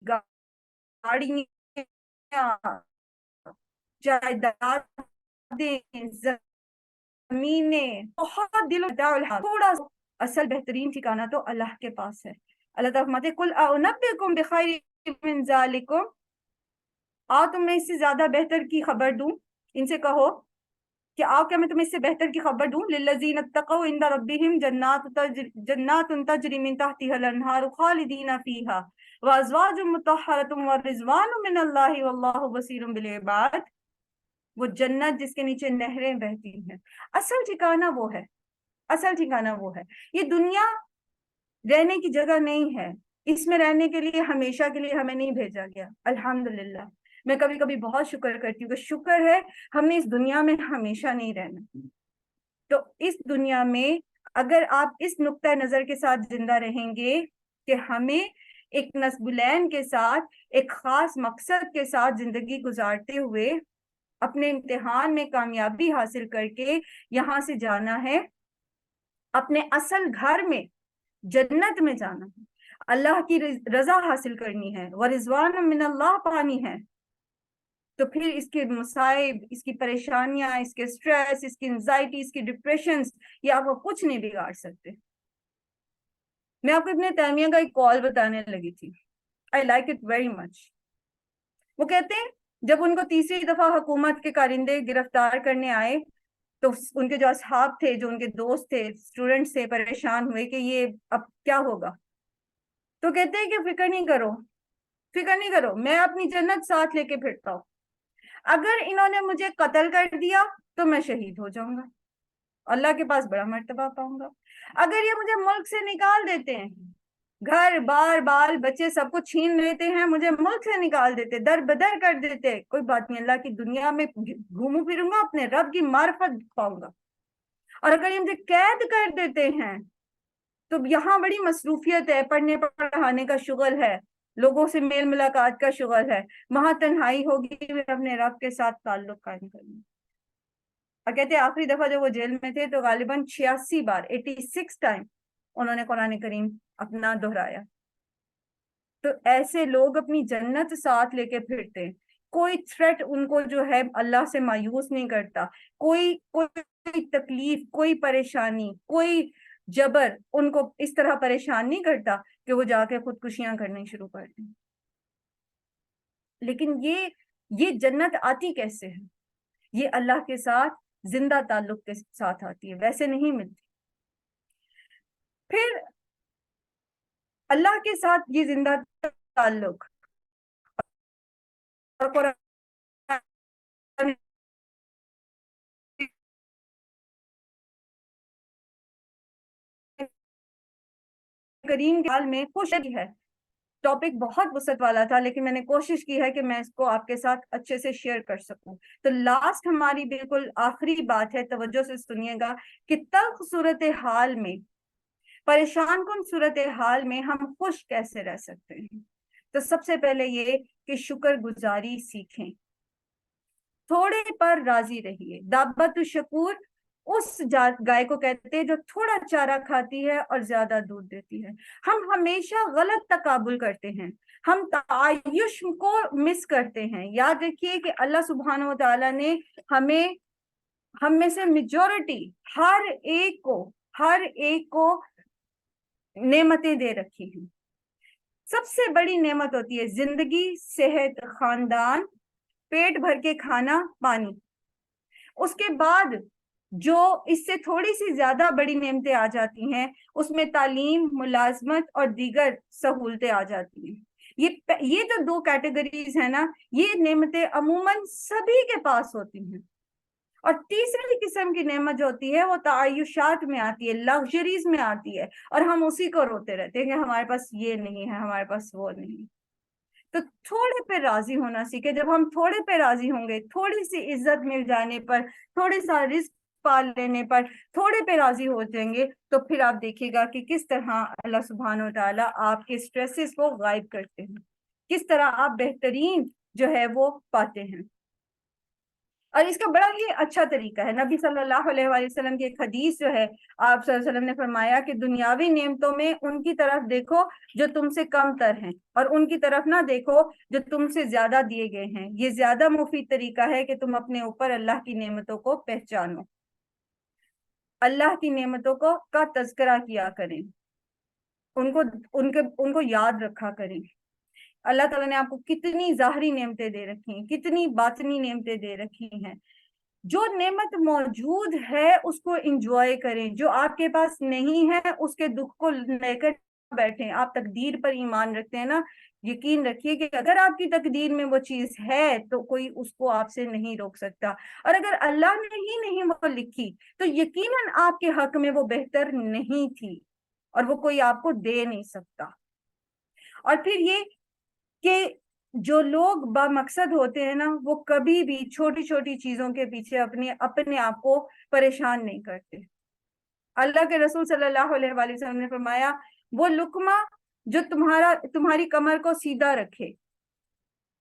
گاڑیاں، جائیدادیں، زمینیں، بہت دل تھوڑا سا، اصل بہترین ٹھکانہ تو اللہ کے پاس ہے۔ اللہ تعالیٰ فرماتے ہیں قُلْ أَنَبِّئُكُم بِخَيْرٍ مِّن ذَلِكُمْ، آؤ تم میں اس سے زیادہ بہتر کی خبر دوں، ان سے کہو کہ آؤ کیا میں تمہیں اس سے بہتر کی خبر دوں؟ لِلَّذِينَ اتَّقَوْا عِندَ رَبِّهِمْ جَنَّاتٌ تَجْرِي مِن تَحْتِهَا الْأَنْهَارُ خَالِدِينَ فِيهَا وَأَزْوَاجٌ مُّطَهَّرَةٌ وَرِضْوَانٌ مِّنَ اللَّهِ وَاللَّهُ بَصِيرٌ بِالْعِبَادِ، وہ جنت جس کے نیچے نہریں بہتی ہیں۔ اصل ٹھکانہ وہ ہے، اصل ٹھکانہ وہ ہے۔ یہ دنیا رہنے کی جگہ نہیں ہے، اس میں رہنے کے لیے ہمیشہ کے لیے ہمیں نہیں بھیجا گیا۔ الحمدللہ میں کبھی کبھی بہت شکر کرتی ہوں کہ شکر ہے ہم نے اس دنیا میں ہمیشہ نہیں رہنا۔ تو اس دنیا میں اگر آپ اس نقطہ نظر کے ساتھ زندہ رہیں گے کہ ہمیں ایک نصب العین کے ساتھ ایک خاص مقصد کے ساتھ زندگی گزارتے ہوئے اپنے امتحان میں کامیابی حاصل کر کے یہاں سے جانا ہے، اپنے اصل گھر میں جنت میں جانا ہے، اللہ کی رضا حاصل کرنی ہے، ورضوان من اللہ پانی ہے، تو پھر اس کے مصائب، اس کی پریشانیاں، اس کے سٹریس، اس کی انزائٹی، اس کی ڈپریشنز، یہ آپ کو کچھ نہیں بگاڑ سکتے۔ میں آپ کو ابن تیمیہ کا ایک کال بتانے لگی تھی، I like it very much۔ وہ کہتے ہیں جب ان کو تیسری دفعہ حکومت کے کارندے گرفتار کرنے آئے تو ان کے جو اصحاب تھے، جو ان کے دوست تھے، اسٹوڈنٹس تھے، پریشان ہوئے کہ یہ اب کیا ہوگا، تو کہتے ہیں کہ فکر نہیں کرو، فکر نہیں کرو، میں اپنی جنت ساتھ لے کے پھرتا ہوں، اگر انہوں نے مجھے قتل کر دیا تو میں شہید ہو جاؤں گا، اللہ کے پاس بڑا مرتبہ پاؤں گا، اگر یہ مجھے ملک سے نکال دیتے ہیں، گھر بار بال بچے سب کو چھین لیتے ہیں، مجھے ملک سے نکال دیتے، در بدر کر دیتے، کوئی بات نہیں، اللہ کی دنیا میں گھوموں پھروں گا، اپنے رب کی معرفت پاؤں گا، اور اگر یہ مجھے قید کر دیتے ہیں تو یہاں بڑی مصروفیت ہے، پڑھنے پڑھانے کا شغل ہے، لوگوں سے میل ملاقات کا شغل ہے، وہاں تنہائی ہوگی، میں اپنے رب کے ساتھ تعلق قائم کروں۔ اور کہتے ہیں آخری دفعہ جب وہ جیل میں تھے تو غالباً 86 بار 86 ٹائم انہوں نے قرآن کریم اپنا دہرایا۔ تو ایسے لوگ اپنی جنت ساتھ لے کے پھرتے ہیں، کوئی تھریٹ ان کو جو ہے اللہ سے مایوس نہیں کرتا، کوئی تکلیف، کوئی پریشانی، کوئی جبر ان کو اس طرح پریشان نہیں کرتا کہ وہ جا کے خودکشیاں کرنی شروع کر دیں۔ لیکن یہ جنت آتی کیسے ہے؟ یہ اللہ کے ساتھ زندہ تعلق کے ساتھ آتی ہے، ویسے نہیں ملتی۔ پھر اللہ کے ساتھ یہ زندہ تعلق اور قرآن کریم کے حال میں خوش ہے۔ ٹاپک بہت وسعت والا تھا لیکن میں نے کوشش کی ہے کہ میں اس کو آپ کے ساتھ اچھے سے شیئر کر سکوں۔ تو لاسٹ ہماری بالکل آخری بات ہے، توجہ سے سنیے گا، کہ تلخ صورتحال میں، پریشان کن صورتحال میں ہم خوش کیسے رہ سکتے ہیں۔ تو سب سے پہلے یہ کہ شکر گزاری سیکھیں، تھوڑے پر راضی رہیے۔ دابت الشکور اس گائے کو کہتے ہیں جو تھوڑا چارہ کھاتی ہے اور زیادہ دودھ دیتی ہے۔ ہم ہمیشہ غلط تقابل کرتے ہیں، ہم تعایش کو مس کرتے ہیں۔ یاد رکھیے کہ اللہ سبحانہ و تعالیٰ نے ہم میں سے میجورٹی ہر ایک کو نعمتیں دے رکھی ہیں۔ سب سے بڑی نعمت ہوتی ہے زندگی، صحت، خاندان، پیٹ بھر کے کھانا، پانی۔ اس کے بعد جو اس سے تھوڑی سی زیادہ بڑی نعمتیں آ جاتی ہیں، اس میں تعلیم، ملازمت اور دیگر سہولتیں آ جاتی ہیں۔ یہ جو دو کیٹیگریز ہیں نا، یہ نعمتیں عموماً سبھی کے پاس ہوتی ہیں۔ اور تیسری قسم کی نعمت جو ہوتی ہے وہ تعیشات میں آتی ہے، لگژریز میں آتی ہے، اور ہم اسی کو روتے رہتے ہیں کہ ہمارے پاس یہ نہیں ہے، ہمارے پاس وہ نہیں۔ تو تھوڑے پہ راضی ہونا سیکھے۔ جب ہم تھوڑے پہ راضی ہوں گے، تھوڑی سی عزت مل جانے پر، تھوڑے سا رزق پال لینے پر، تھوڑے پہ راضی ہو جائیں گے، تو پھر آپ دیکھیے گا کہ کس طرح اللہ سبحانہ و تعالیٰ آپ کے سٹریسز کو غائب کرتے ہیں، کس طرح آپ بہترین جو ہے وہ پاتے ہیں۔ اور اس کا بڑا ہی اچھا طریقہ ہے، نبی صلی اللہ علیہ وآلہ وسلم کی ایک حدیث جو ہے، آپ صلی اللہ علیہ وسلم نے فرمایا کہ دنیاوی نعمتوں میں ان کی طرف دیکھو جو تم سے کم تر ہیں، اور ان کی طرف نہ دیکھو جو تم سے زیادہ دیے گئے ہیں۔ یہ زیادہ مفید طریقہ ہے کہ تم اپنے اوپر اللہ کی نعمتوں کو پہچانو، اللہ کی نعمتوں کا تذکرہ کیا کریں، ان کو یاد رکھا کریں۔ اللہ تعالیٰ نے آپ کو کتنی ظاہری نعمتیں دے رکھی ہیں، کتنی باطنی نعمتیں دے رکھی ہیں۔ جو نعمت موجود ہے اس کو انجوائے کریں، جو آپ کے پاس نہیں ہے اس کے دکھ کو لے کر بیٹھیں۔ آپ تقدیر پر ایمان رکھتے ہیں نا، یقین رکھیے کہ اگر آپ کی تقدیر میں وہ چیز ہے تو کوئی اس کو آپ سے نہیں روک سکتا، اور اگر اللہ نے ہی نہیں وہ لکھی تو یقیناً آپ کے حق میں وہ بہتر نہیں تھی، اور وہ کوئی آپ کو دے نہیں سکتا۔ اور پھر یہ کہ جو لوگ با مقصد ہوتے ہیں نا، وہ کبھی بھی چھوٹی چھوٹی چیزوں کے پیچھے اپنے آپ کو پریشان نہیں کرتے۔ اللہ کے رسول صلی اللہ علیہ وآلہ وسلم نے فرمایا وہ لقمہ جو تمہاری کمر کو سیدھا رکھے،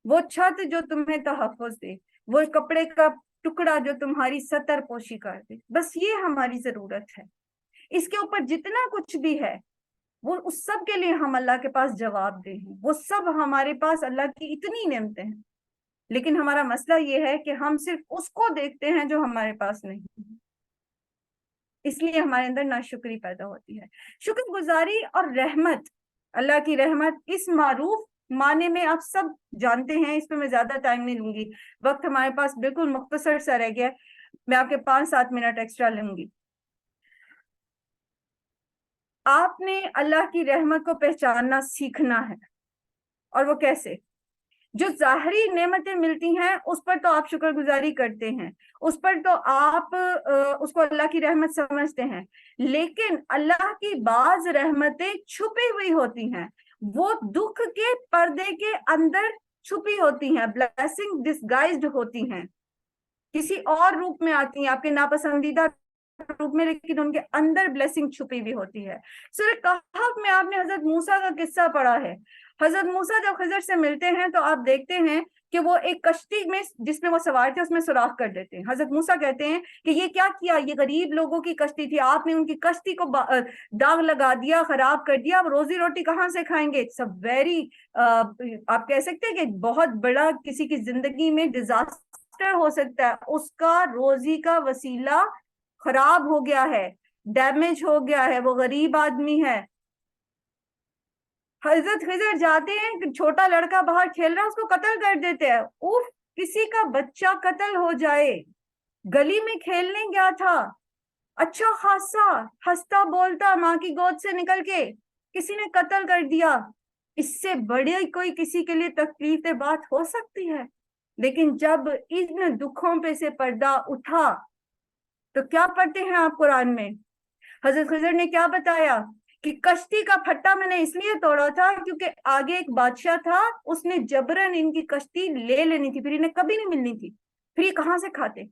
وہ چھت جو تمہیں تحفظ دے، وہ کپڑے کا ٹکڑا جو تمہاری ستر پوشی کر دے، بس یہ ہماری ضرورت ہے۔ اس کے اوپر جتنا کچھ بھی ہے وہ اس سب کے لیے ہم اللہ کے پاس جواب دیں ہیں، وہ سب ہمارے پاس اللہ کی اتنی نعمتیں ہیں، لیکن ہمارا مسئلہ یہ ہے کہ ہم صرف اس کو دیکھتے ہیں جو ہمارے پاس نہیں ہے، اس لیے ہمارے اندر ناشکری پیدا ہوتی ہے۔ شکر گزاری اور رحمت، اللہ کی رحمت اس معروف معنی میں آپ سب جانتے ہیں، اس پہ میں زیادہ ٹائم نہیں لوں گی، وقت ہمارے پاس بالکل مختصر سا رہ گیا، میں آپ کے 5-7 منٹ ایکسٹرا لوں گی۔ آپ نے اللہ کی رحمت کو پہچاننا سیکھنا ہے، اور وہ کیسے؟ جو ظاہری نعمتیں ملتی ہیں اس پر تو آپ شکر گزاری کرتے ہیں، اس پر تو آپ اس کو اللہ کی رحمت سمجھتے ہیں، لیکن اللہ کی بعض رحمتیں چھپی ہوئی ہوتی ہیں، وہ دکھ کے پردے کے اندر چھپی ہوتی ہیں، بلیسنگ ڈسگائزڈ ہوتی ہیں، کسی اور روپ میں آتی ہیں، آپ کے ناپسندیدہ روپ میں، لیکن ان کے اندر بلیسنگ چھپی ہوئی ہوتی ہے۔ سورہ کہف میں آپ نے حضرت موسیٰ کا قصہ پڑھا ہے۔ حضرت موسیٰ جب خضر سے ملتے ہیں تو آپ دیکھتے ہیں کہ وہ ایک کشتی میں جس میں وہ سوار تھے اس میں سوراخ کر دیتے ہیں۔ حضرت موسیٰ کہتے ہیں کہ یہ کیا کیا، یہ غریب لوگوں کی کشتی تھی، آپ نے ان کی کشتی کو داغ لگا دیا، خراب کر دیا، اب روزی روٹی کہاں سے کھائیں گے؟ سب ویری آپ کہہ سکتے ہیں کہ بہت بڑا کسی کی زندگی میں ڈیزاسٹر ہو سکتا ہے، اس کا روزی کا وسیلہ خراب ہو گیا ہے، ڈیمیج ہو گیا ہے، وہ غریب آدمی ہے۔ حضرت خضر جاتے ہیں کہ چھوٹا لڑکا باہر کھیل رہا ہے، اس کو قتل کر دیتے ہیں۔ اوف، کسی کا بچہ قتل ہو جائے، گلی میں کھیلنے گیا تھا، اچھا خاصا ہنستا بولتا ماں کی گود سے نکل کے، کسی نے قتل کر دیا۔ اس سے بڑے کوئی کسی کے لیے تکلیف دہ بات ہو سکتی ہے؟ لیکن جب ان دکھوں پہ سے پردہ اٹھا تو کیا پڑھتے ہیں آپ قرآن میں؟ حضرت خضر نے کیا بتایا کہ کشتی کا پھٹا میں نے اس لیے توڑا تھا کیونکہ آگے ایک بادشاہ تھا، اس نے جبرن ان کی کشتی لے لینی تھی، پھر انہیں کبھی نہیں ملنی تھی، پھر یہ کہاں سے کھاتے؟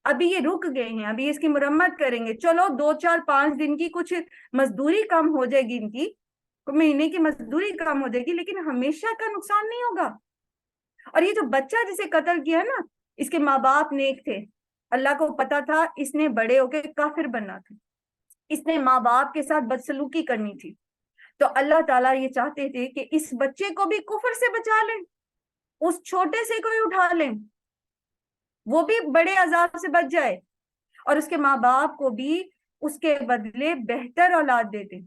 ابھی یہ رک گئے ہیں، ابھی اس کی مرمت کریں گے، چلو 2-4-5 دن کی کچھ مزدوری کم ہو جائے گی، ان کی مہینے کی مزدوری کم ہو جائے گی، لیکن ہمیشہ کا نقصان نہیں ہوگا۔ اور یہ جو بچہ جسے قتل کیا نا، اس کے ماں باپ نیک تھے، اللہ کو پتا تھا اس نے بڑے ہو کے کافر بننا تھا، اس نے ماں باپ کے ساتھ بدسلوکی کرنی تھی، تو اللہ تعالیٰ یہ چاہتے تھے کہ اس بچے کو بھی کفر سے بچا لیں، اس چھوٹے سے کوئی اٹھا لیں، وہ بھی بڑے عذاب سے بچ جائے، اور اس کے ماں باپ کو بھی اس کے بدلے بہتر اولاد دے دیں۔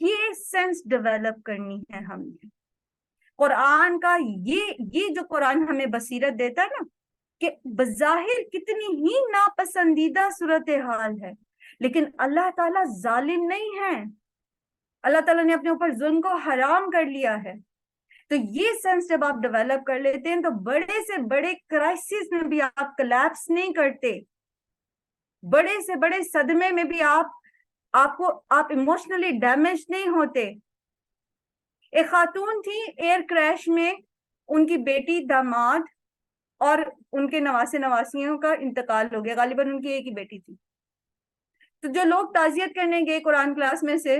یہ سینس ڈیولپ کرنی ہے ہم نے قرآن کا، یہ جو قرآن ہمیں بصیرت دیتا ہے نا کہ بظاہر کتنی ہی ناپسندیدہ صورتحال ہے، لیکن اللہ تعالیٰ ظالم نہیں ہے، اللہ تعالیٰ نے اپنے اوپر ظلم کو حرام کر لیا ہے۔ تو یہ سینس جب آپ ڈیولپ کر لیتے ہیں تو بڑے سے بڑے کرائسس میں بھی آپ کلیپس نہیں کرتے، بڑے سے بڑے صدمے میں بھی آپ ایموشنلی ڈیمیج نہیں ہوتے۔ ایک خاتون تھی، ایئر کریش میں ان کی بیٹی، داماد اور ان کے نواسے نواسیوں کا انتقال ہو گیا، غالباً ان کی ایک ہی بیٹی تھی۔ تو جو لوگ تعزیت کرنے گئے قرآن کلاس میں سے،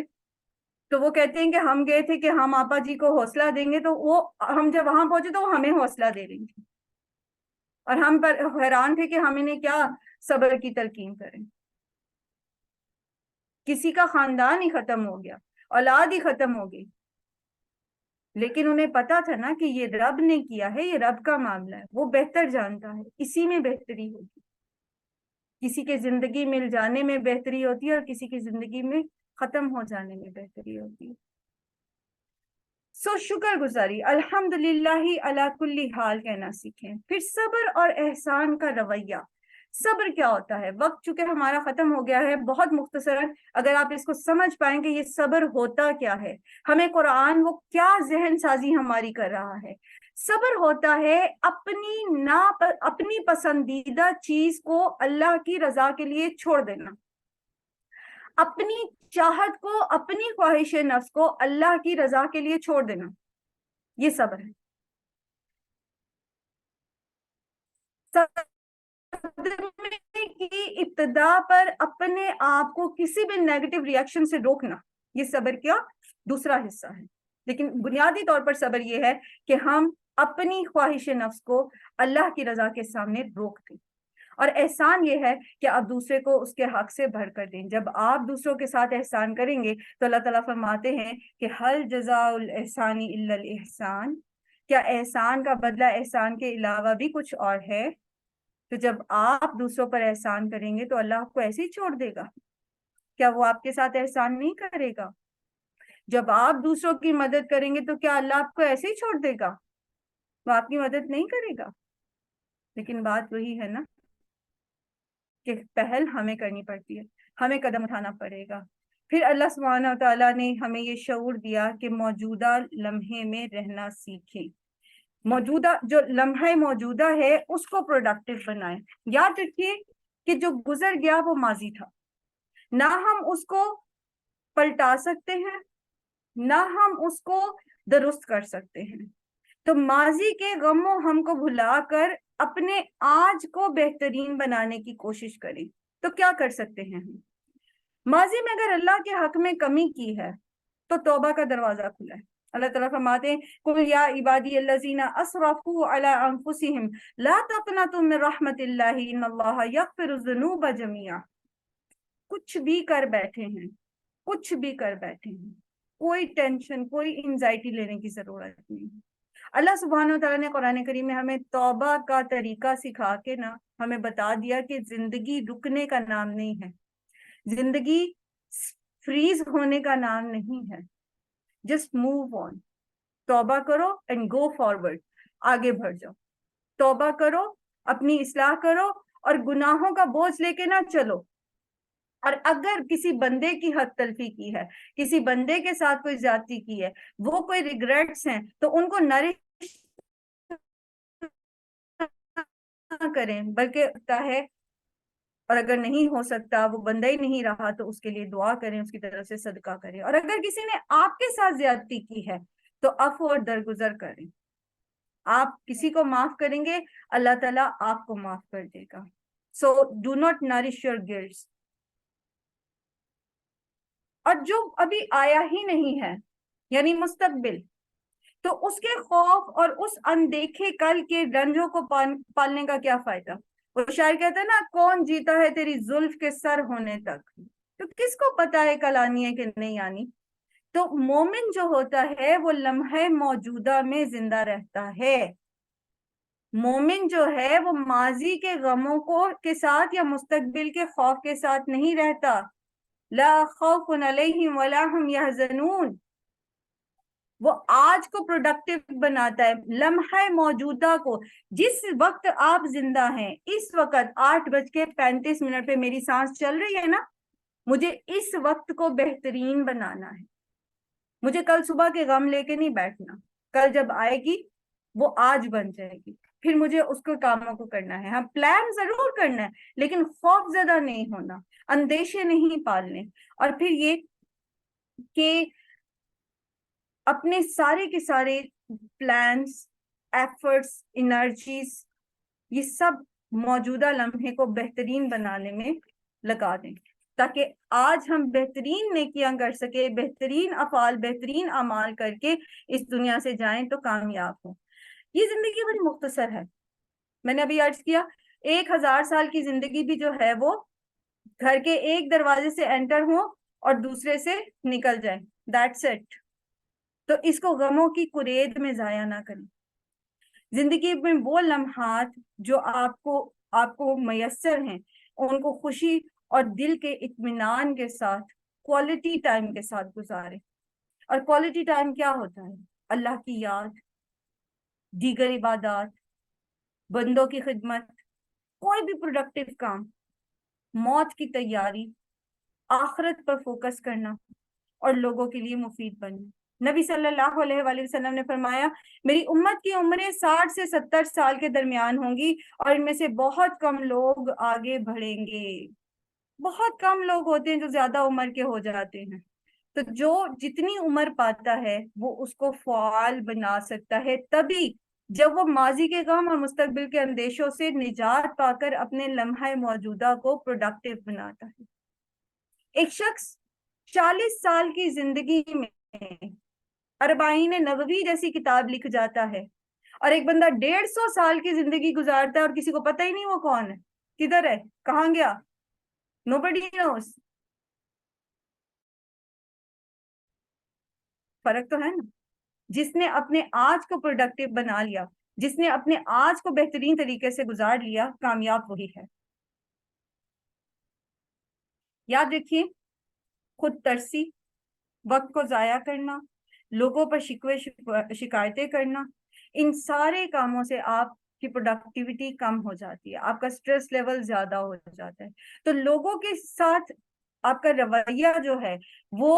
تو وہ کہتے ہیں کہ ہم گئے تھے کہ ہم آپا جی کو حوصلہ دیں گے، تو وہ ہم جب وہاں پہنچے تو وہ ہمیں حوصلہ دے رہی تھی، اور ہم پر حیران تھے کہ ہم انہیں کیا صبر کی تلقین کریں۔ کسی کا خاندان ہی ختم ہو گیا، اولاد ہی ختم ہو گئی، لیکن انہیں پتا تھا نا کہ یہ رب نے کیا ہے، یہ رب کا معاملہ ہے، وہ بہتر جانتا ہے، اسی میں بہتری ہوگی۔ کسی کے زندگی مل جانے میں بہتری ہوتی ہے اور کسی کی زندگی میں ختم ہو جانے میں بہتری ہوتی ہے۔ سو شکر گزاری، الحمدللہ علی کل حال کہنا سیکھیں۔ پھر صبر اور احسان کا رویہ۔ صبر کیا ہوتا ہے؟ وقت چونکہ ہمارا ختم ہو گیا ہے، بہت مختصراً اگر آپ اس کو سمجھ پائیں کہ یہ صبر ہوتا کیا ہے، ہمیں قرآن وہ کیا ذہن سازی ہماری کر رہا ہے۔ صبر ہوتا ہے اپنی پسندیدہ چیز کو اللہ کی رضا کے لیے چھوڑ دینا، اپنی چاہت کو، اپنی خواہش نفس کو اللہ کی رضا کے لیے چھوڑ دینا، یہ صبر ہے۔ صدمے ابتدا پر اپنے آپ کو کسی بھی نیگیٹو ریئیکشن سے روکنا، یہ صبر کا دوسرا حصہ ہے. لیکن بنیادی طور پر صبر یہ ہے کہ ہم اپنی خواہش نفس کو اللہ کی رضا کے سامنے روک دیں. اور احسان یہ ہے کہ آپ دوسرے کو اس کے حق سے بھر کر دیں. جب آپ دوسروں کے ساتھ احسان کریں گے تو اللہ تعالیٰ فرماتے ہیں کہ حل جزاء الاحسان الا الاحسان، کیا احسان کا بدلہ احسان کے علاوہ بھی کچھ اور ہے؟ تو جب آپ دوسروں پر احسان کریں گے تو اللہ آپ کو ایسے ہی چھوڑ دے گا؟ کیا وہ آپ کے ساتھ احسان نہیں کرے گا؟ جب آپ دوسروں کی مدد کریں گے تو کیا اللہ آپ کو ایسے ہی چھوڑ دے گا؟ وہ آپ کی مدد نہیں کرے گا. لیکن بات وہی ہے نا کہ پہل ہمیں کرنی پڑتی ہے، ہمیں قدم اٹھانا پڑے گا. پھر اللہ سبحانہ و تعالیٰ نے ہمیں یہ شعور دیا کہ موجودہ لمحے میں رہنا سیکھیں. موجودہ جو لمحہ موجودہ ہے اس کو پروڈکٹیو بنائیں. یاد رکھیے کہ جو گزر گیا وہ ماضی تھا، نہ ہم اس کو پلٹا سکتے ہیں نہ ہم اس کو درست کر سکتے ہیں. تو ماضی کے غموں ہم کو بھلا کر اپنے آج کو بہترین بنانے کی کوشش کریں. تو کیا کر سکتے ہیں ہم؟ ماضی میں اگر اللہ کے حق میں کمی کی ہے تو توبہ کا دروازہ کھلا ہے. اللہ تعالیٰ فرماتے ہیں قُلْ يَا عِبَادِيَ الَّذِينَ أَسْرَفُوا عَلَىٰ أَنفُسِهِمْ لَا تَقْنَطُوا مِن رَحْمَةِ اللَّهِ إِنَّ اللَّهَ يَغْفِرُ الذُّنُوبَ جَمِيعًا. کچھ بھی کر بیٹھے ہیں، کچھ بھی کر بیٹھے ہیں، کوئی ٹینشن کوئی انزائٹی لینے کی ضرورت نہیں. اللہ سبحانہ وتعالیٰ نے قرآن کریم میں ہمیں توبہ کا طریقہ سکھا کے نا ہمیں بتا دیا کہ زندگی رکنے کا نام نہیں ہے، زندگی فریز ہونے کا نام نہیں ہے. Just move on. توبہ کرو اینڈ گو فارورڈ، آگے بڑھ جاؤ. توبہ کرو، اپنی اصلاح کرو اور گناہوں کا بوجھ لے کے نہ چلو. اور اگر کسی بندے کی حق تلفی کی ہے، کسی بندے کے ساتھ کوئی زیادتی کی ہے، وہ کوئی ریگریٹس ہیں تو ان کو نرش نہ کریں بلکہ ہوتا ہے. اور اگر نہیں ہو سکتا، وہ بندہ ہی نہیں رہا، تو اس کے لیے دعا کریں، اس کی طرف سے صدقہ کریں. اور اگر کسی نے آپ کے ساتھ زیادتی کی ہے تو عفو اور درگزر کریں. آپ کسی کو معاف کریں گے، اللہ تعالیٰ آپ کو معاف کر دے گا. So do not nourish your guilts. اور جو ابھی آیا ہی نہیں ہے یعنی مستقبل، تو اس کے خوف اور اس اندیکھے کل کے رنجوں کو پالنے کا کیا فائدہ؟ وہ شاعر کہتا ہے نا، کون جیتا ہے تیری زلف کے سر ہونے تک. تو کس کو پتا ہے کل آنی ہے کہ نہیں آنی؟ تو مومن جو ہوتا ہے وہ لمحہ موجودہ میں زندہ رہتا ہے. مومن جو ہے وہ ماضی کے غموں کے ساتھ یا مستقبل کے خوف کے ساتھ نہیں رہتا. لا خوف علیہم ولا ہم یحزنون. وہ آج کو پروڈکٹیو بناتا ہے، لمحہ موجودہ کو. جس وقت آپ زندہ ہیں، اس وقت 8:35 پہ میری سانس چل رہی ہے نا، مجھے اس وقت کو بہترین بنانا ہے. مجھے کل صبح کے غم لے کے نہیں بیٹھنا. کل جب آئے گی وہ آج بن جائے گی، پھر مجھے اس کو کاموں کو کرنا ہے. ہاں پلان ضرور کرنا ہے لیکن خوف زدہ نہیں ہونا، اندیشے نہیں پالنے. اور پھر یہ کہ اپنے سارے کے سارے پلانس، ایفرٹس، انرجیز، یہ سب موجودہ لمحے کو بہترین بنانے میں لگا دیں تاکہ آج ہم بہترین نیکیاں کر سکے، بہترین افعال، بہترین اعمال کر کے اس دنیا سے جائیں تو کامیاب ہوں. یہ زندگی بڑی مختصر ہے. میں نے ابھی عرض کیا 1000 سال کی زندگی بھی جو ہے وہ گھر کے ایک دروازے سے انٹر ہوں اور دوسرے سے نکل جائیں. That's it. تو اس کو غموں کی کرید میں ضائع نہ کریں. زندگی میں وہ لمحات جو آپ کو میسر ہیں ان کو خوشی اور دل کے اطمینان کے ساتھ، کوالٹی ٹائم کے ساتھ گزاریں. اور کوالٹی ٹائم کیا ہوتا ہے؟ اللہ کی یاد، دیگر عبادات، بندوں کی خدمت، کوئی بھی پروڈکٹیو کام، موت کی تیاری، آخرت پر فوکس کرنا اور لوگوں کے لیے مفید بننا. نبی صلی اللہ علیہ وآلہ وسلم نے فرمایا میری امت کی عمریں 60 سے 70 سال کے درمیان ہوں گی اور ان میں سے بہت کم لوگ آگے بڑھیں گے. بہت کم لوگ ہوتے ہیں جو زیادہ عمر کے ہو جاتے ہیں. تو جو جتنی عمر پاتا ہے وہ اس کو فعال بنا سکتا ہے. تبھی جب وہ ماضی کے غم اور مستقبل کے اندیشوں سے نجات پا کر اپنے لمحہ موجودہ کو پروڈکٹیو بناتا ہے. ایک شخص 40 سال کی زندگی میں اربعین نووی جیسی کتاب لکھ جاتا ہے, اور ایک بندہ 150 سال کی زندگی گزارتا ہے اور کسی کو پتہ ہی نہیں وہ کون ہے, کدھر ہے, کہاں گیا, nobody knows. فرق تو ہے نا. جس نے اپنے آج کو پروڈکٹیو بنا لیا, جس نے اپنے آج کو بہترین طریقے سے گزار لیا, کامیاب وہی ہے. یاد رکھیے, خود ترسی, وقت کو ضائع کرنا, لوگوں پر شکوے شکایتیں کرنا, ان سارے کاموں سے آپ کی پروڈکٹیوٹی کم ہو جاتی ہے, آپ کا سٹریس لیول زیادہ ہو جاتا ہے. تو لوگوں کے ساتھ آپ کا رویہ جو ہے وہ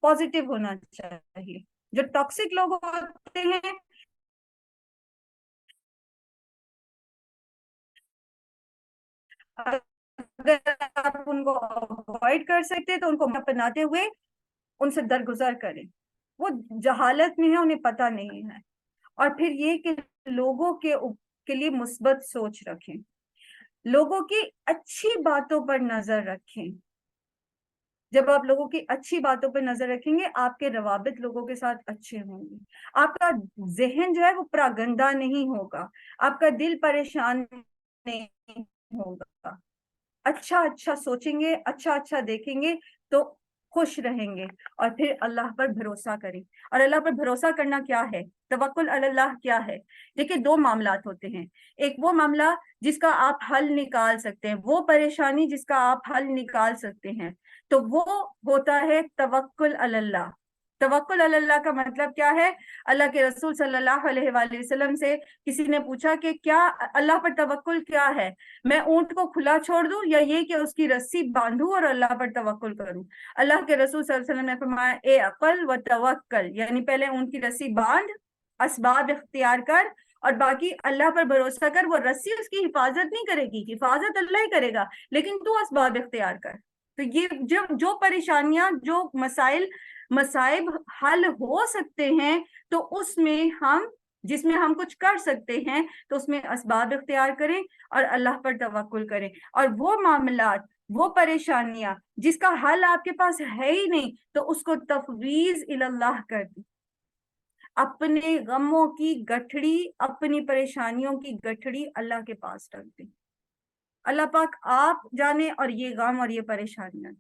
پازیٹیو ہونا چاہیے. جو ٹاکسک لوگ ہوتے ہیں اگر آپ ان کو اوائڈ کر سکتے تو ان کو اپناتے ہوئے ان سے درگزر کریں. وہ جہالت میں ہے, انہیں پتہ نہیں ہے. اور پھر یہ کہ لوگوں کے لیے مثبت سوچ رکھیں, لوگوں کی اچھی باتوں پر نظر رکھیں. جب آپ لوگوں کی اچھی باتوں پر نظر رکھیں گے, آپ کے روابط لوگوں کے ساتھ اچھے ہوں گے, آپ کا ذہن جو ہے وہ پراگندہ نہیں ہوگا, آپ کا دل پریشان نہیں ہوگا. اچھا اچھا سوچیں گے, اچھا اچھا دیکھیں گے تو خوش رہیں گے. اور پھر اللہ پر بھروسہ کریں. اور اللہ پر بھروسہ کرنا کیا ہے, توکل علی اللہ کیا ہے؟ دیکھیں, دو معاملات ہوتے ہیں. ایک وہ معاملہ جس کا آپ حل نکال سکتے ہیں, وہ پریشانی جس کا آپ حل نکال سکتے ہیں, تو وہ ہوتا ہے توکل علی اللہ. توکل علی اللہ کا مطلب کیا ہے؟ اللہ کے رسول صلی اللہ علیہ وآلہ وسلم سے کسی نے پوچھا کہ کیا اللہ پر توکل کیا ہے, میں اونٹ کو کھلا چھوڑ دوں یا یہ کہ اس کی رسی باندھوں اور اللہ پر توکل کروں؟ اللہ کے رسول صلی اللہ علیہ وسلم نے فرمایا, اے عقل و توکل, یعنی پہلے اونٹ کی رسی باندھ, اسباب اختیار کر, اور باقی اللہ پر بھروسہ کر. وہ رسی اس کی حفاظت نہیں کرے گی, حفاظت اللہ ہی کرے گا, لیکن تو اسباب اختیار کر. تو یہ جو پریشانیاں, جو مصائب حل ہو سکتے ہیں, تو اس میں جس میں ہم کچھ کر سکتے ہیں تو اس میں اسباب اختیار کریں اور اللہ پر توکل کریں. اور وہ معاملات, وہ پریشانیاں جس کا حل آپ کے پاس ہے ہی نہیں, تو اس کو تفویض اللہ کر دیں. اپنے غموں کی گٹھڑی, اپنی پریشانیوں کی گٹھڑی اللہ کے پاس رکھ دیں. اللہ پاک آپ جانے, اور یہ غم اور یہ پریشانیاں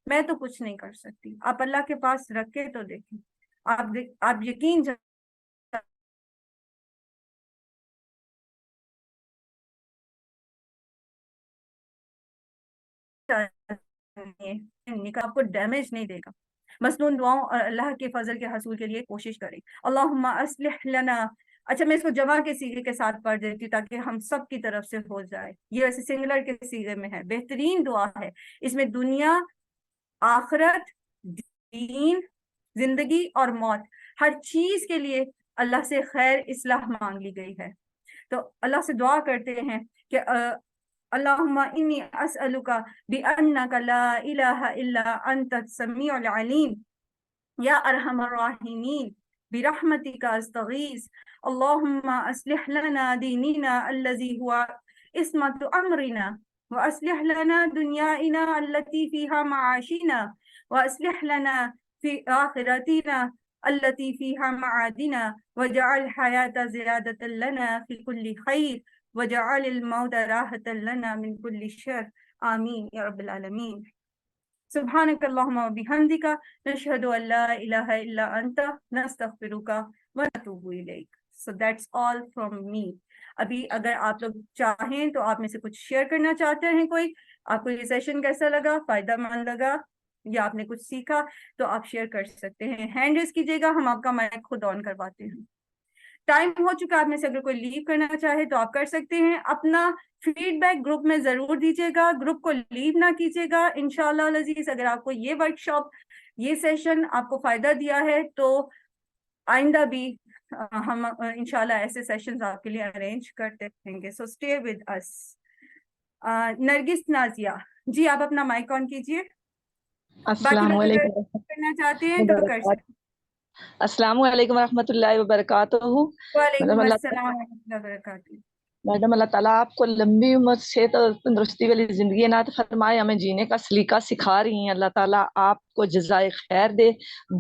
میں تو کچھ نہیں کر سکتی, آپ اللہ کے پاس رکھ کے تو دیکھیں. آپ یقین آپ کو ڈیمیج نہیں دے گا. مصنون دعاؤں اور اللہ کے فضل کے حصول کے لیے کوشش کریں. اللہم اصلح لنا. اچھا, میں اس کو جمع کے صیغے کے ساتھ پڑھ دیتی ہوں تاکہ ہم سب کی طرف سے ہو جائے. یہ ویسے سنگولر کے صیغے میں ہے, بہترین دعا ہے. اس میں دنیا, آخرت, دین, زندگی اور موت, ہر چیز کے لیے اللہ سے خیر اصلاح مانگ لی گئی ہے. تو اللہ سے دعا کرتے ہیں کہ اللہم انی اسألک بأنک لا الہ الا انت السمیع العلیم یا ارحم الراحمین برحمتک استغیث. اللہم اصلح لنا دیننا الذی هو عصمت امرنا, واصلح لنا دنیانا التي فيها معاشنا, واصلح لنا في آخرتنا التي فيها معادنا, واجعل الحياة زيادة لنا في كل خير, وجعل الموت راحة لنا من كل شر. آمین یا رب العالمین. سبحانک اللہم و بحمدک نشہد ان لا الہ الا انت نستغفرک و نتوب الیک. So that's all from me. ابھی اگر آپ لوگ چاہیں تو آپ میں سے کچھ شیئر کرنا چاہتے ہیں, کوئی آپ کو یہ سیشن کیسا لگا, فائدہ مند لگا, یا آپ نے کچھ سیکھا, تو آپ شیئر کر سکتے ہیں. ہینڈ ریز کیجیے گا, ہم آپ کا مائک خود آن کرواتے ہیں. ٹائم ہو چکا, آپ میں سے اگر کوئی لیو کرنا چاہے تو آپ کر سکتے ہیں. اپنا فیڈ بیک گروپ میں ضرور دیجیے گا, گروپ کو لیو نہ کیجیے گا. انشاءاللہ العزیز اگر آپ کو یہ ورکشاپ, یہ سیشن آپ کو فائدہ دیا ہے تو آئندہ بھی ہم انشاءاللہ ایسے سیشنز آپ کے لیے ارینج کرتے رہیں گے. So stay with us. Nargis Nazia ji, آپ اپنا مائک آن کیجیے. باقی السلام لوگ اگر علیکم کرنا چاہتے ہیں تو کر سکتے ہیں. السلام علیکم ورحمۃ اللہ وبرکاتہ. وعلیکم السلام ورحمۃ اللہ وبرکاتہ. میڈم اللہ تعالیٰ آپ کو لمبی عمر صحت اور تندرستی والی زندگی عنایت فرمائے. ہمیں جینے کا سلیقہ سکھا رہی ہیں. اللہ تعالیٰ آپ کو جزائے خیر دے.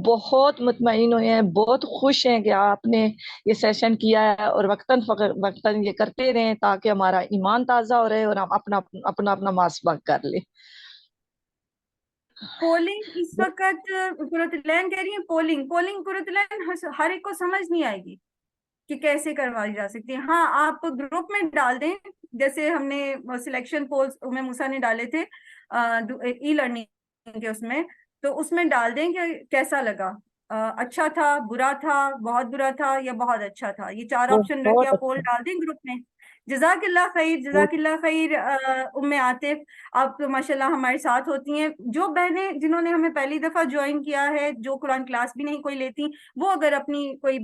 بہت مطمئن ہوئے ہیں, بہت خوش ہیں کہ آپ نے یہ سیشن کیا ہے, اور وقتاً یہ کرتے رہیں تاکہ ہمارا ایمان تازہ ہو رہے اور ہم اپنا محاسبہ کر لیں. پولنگ اس وقت قرۃ العین کہہ رہی ہیں, پولنگ قرۃ العین ہر ایک کو سمجھ نہیں آئے گی کہ کیسے کروائی جا سکتی ہے. ہاں آپ گروپ میں ڈال دیں, جیسے ہم نے سلیکشن پولز ام موسیٰ نے ڈالے تھے ای لرننگ کے, اس میں ڈال دیں کہ کیسا لگا, اچھا تھا, برا تھا, بہت برا تھا, یا بہت اچھا تھا. یہ 4 آپشن رکھ کے آپ پول ڈال دیں گروپ میں. جزاک اللہ خیر, جزاک اللہ خیر. ام عاطف, آپ تو ماشاءاللہ ہمارے ساتھ ہوتی ہیں. جو بہنیں جنہوں نے ہمیں پہلی دفعہ جوائن کیا ہے, جو قرآن کلاس بھی نہیں کوئی لیتی, وہ اگر اپنی کوئی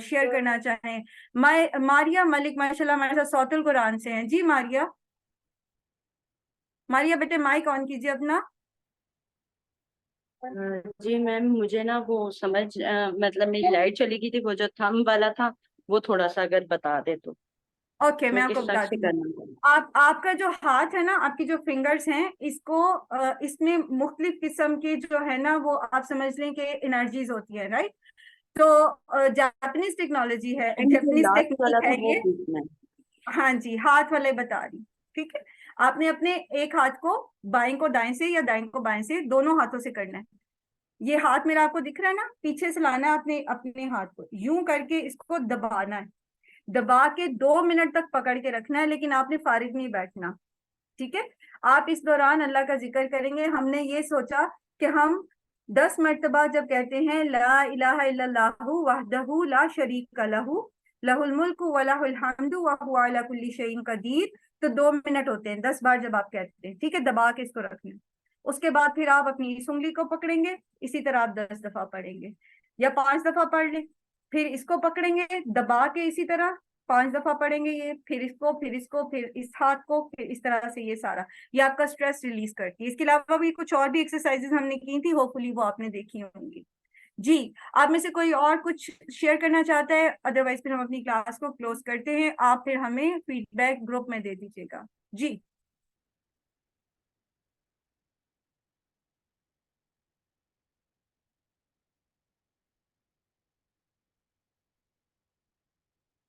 شیئر کرنا چاہیں. ماریہ ملک ماشاءاللہ ہمارے ساتھ صوت القرآن سے ہیں. جی ماریہ بیٹے مائک آن کیجیے اپنا. جی میم, مجھے نا وہ سمجھ مطلب میری لائٹ چلی گئی تھی, وہ جو تھم والا تھا وہ تھوڑا سا اگر بتا دے تو. اوکے, میں آپ کو بتاتی ہوں. آپ کا جو ہاتھ ہے نا, آپ کی جو فنگرز ہیں, اس میں مختلف قسم کی جو ہے نا, وہ آپ سمجھ لیں کہ انرجیز ہوتی ہے, رائٹ. تو جاپنیز ٹیکنالوجی ہے, جاپنیز ٹیکنیک ہے یہ. ہاں جی, ہاتھ والے بتا رہی, ٹھیک ہے. آپ نے اپنے ایک ہاتھ کو بائیں کو دائیں سے یا دائیں کو بائیں سے, دونوں ہاتھوں سے کرنا ہے. یہ ہاتھ میرا آپ کو دکھ رہا ہے نا, پیچھے سے لانا ہے آپ نے اپنے ہاتھ کو, یوں کر کے اس کو دبانا ہے. دبا کے 2 منٹ تک پکڑ کے رکھنا ہے, لیکن آپ نے فارغ نہیں بیٹھنا, ٹھیک ہے. آپ اس دوران اللہ کا ذکر کریں گے. ہم نے یہ سوچا کہ ہم 10 مرتبہ جب کہتے ہیں لا الہ الا اللہ وحدہ لا شریک لہ لہ الملک ولہ الحمد وہو علی کل شیء قدیر, تو 2 منٹ ہوتے ہیں 10 بار جب آپ کہتے ہیں, ٹھیک ہے. دبا کے اس کو رکھنا. اس کے بعد پھر آپ اپنی اس انگلی کو پکڑیں گے, اسی طرح آپ 10 دفعہ پڑھیں گے یا 5 دفعہ پڑھ لیں. پھر اس کو پکڑیں گے دبا کے, اسی طرح 5 دفعہ پڑھیں گے یہ, پھر اس کو پھر اس ہاتھ کو, پھر اس طرح سے. یہ سارا یہ آپ کا اسٹریس ریلیز کرتی ہے. اس کے علاوہ بھی کچھ اور بھی ایکسرسائزز ہم نے کی تھی, ہوپفلی وہ آپ نے دیکھی ہوں گی. جی, آپ میں سے کوئی اور کچھ شیئر کرنا چاہتا ہے؟ ادروائز پھر ہم اپنی کلاس کو کلوز کرتے ہیں. آپ پھر ہمیں فیڈ بیک گروپ میں دے دیجیے گا. جی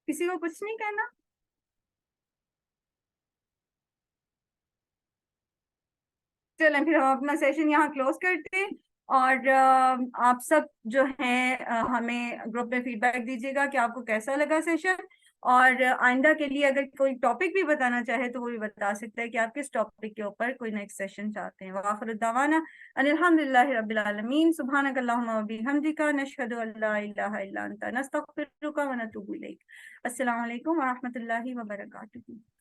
کسی کو کچھ نہیں کہنا؟ چلیں پھر ہم اپنا سیشن یہاں کلوز کرتے ہیں. اور آپ سب جو ہیں ہمیں گروپ میں فیڈ بیک دیجیے گا کہ آپ کو کیسا لگا سیشن. اور آئندہ کے لیے اگر کوئی ٹاپک بھی بتانا چاہے تو وہ بھی بتا سکتا ہے کہ آپ کس ٹاپک کے اوپر کوئی نیکسٹ سیشن چاہتے ہیں. وآخر دعوانا ان الحمدللہ رب العالمین. سبحانک اللہم و بحمدک, نشہد ان لا الہ الا انت, نستغفرک و نتوب الیک. السلام علیکم ورحمۃ اللہ وبرکاتہ.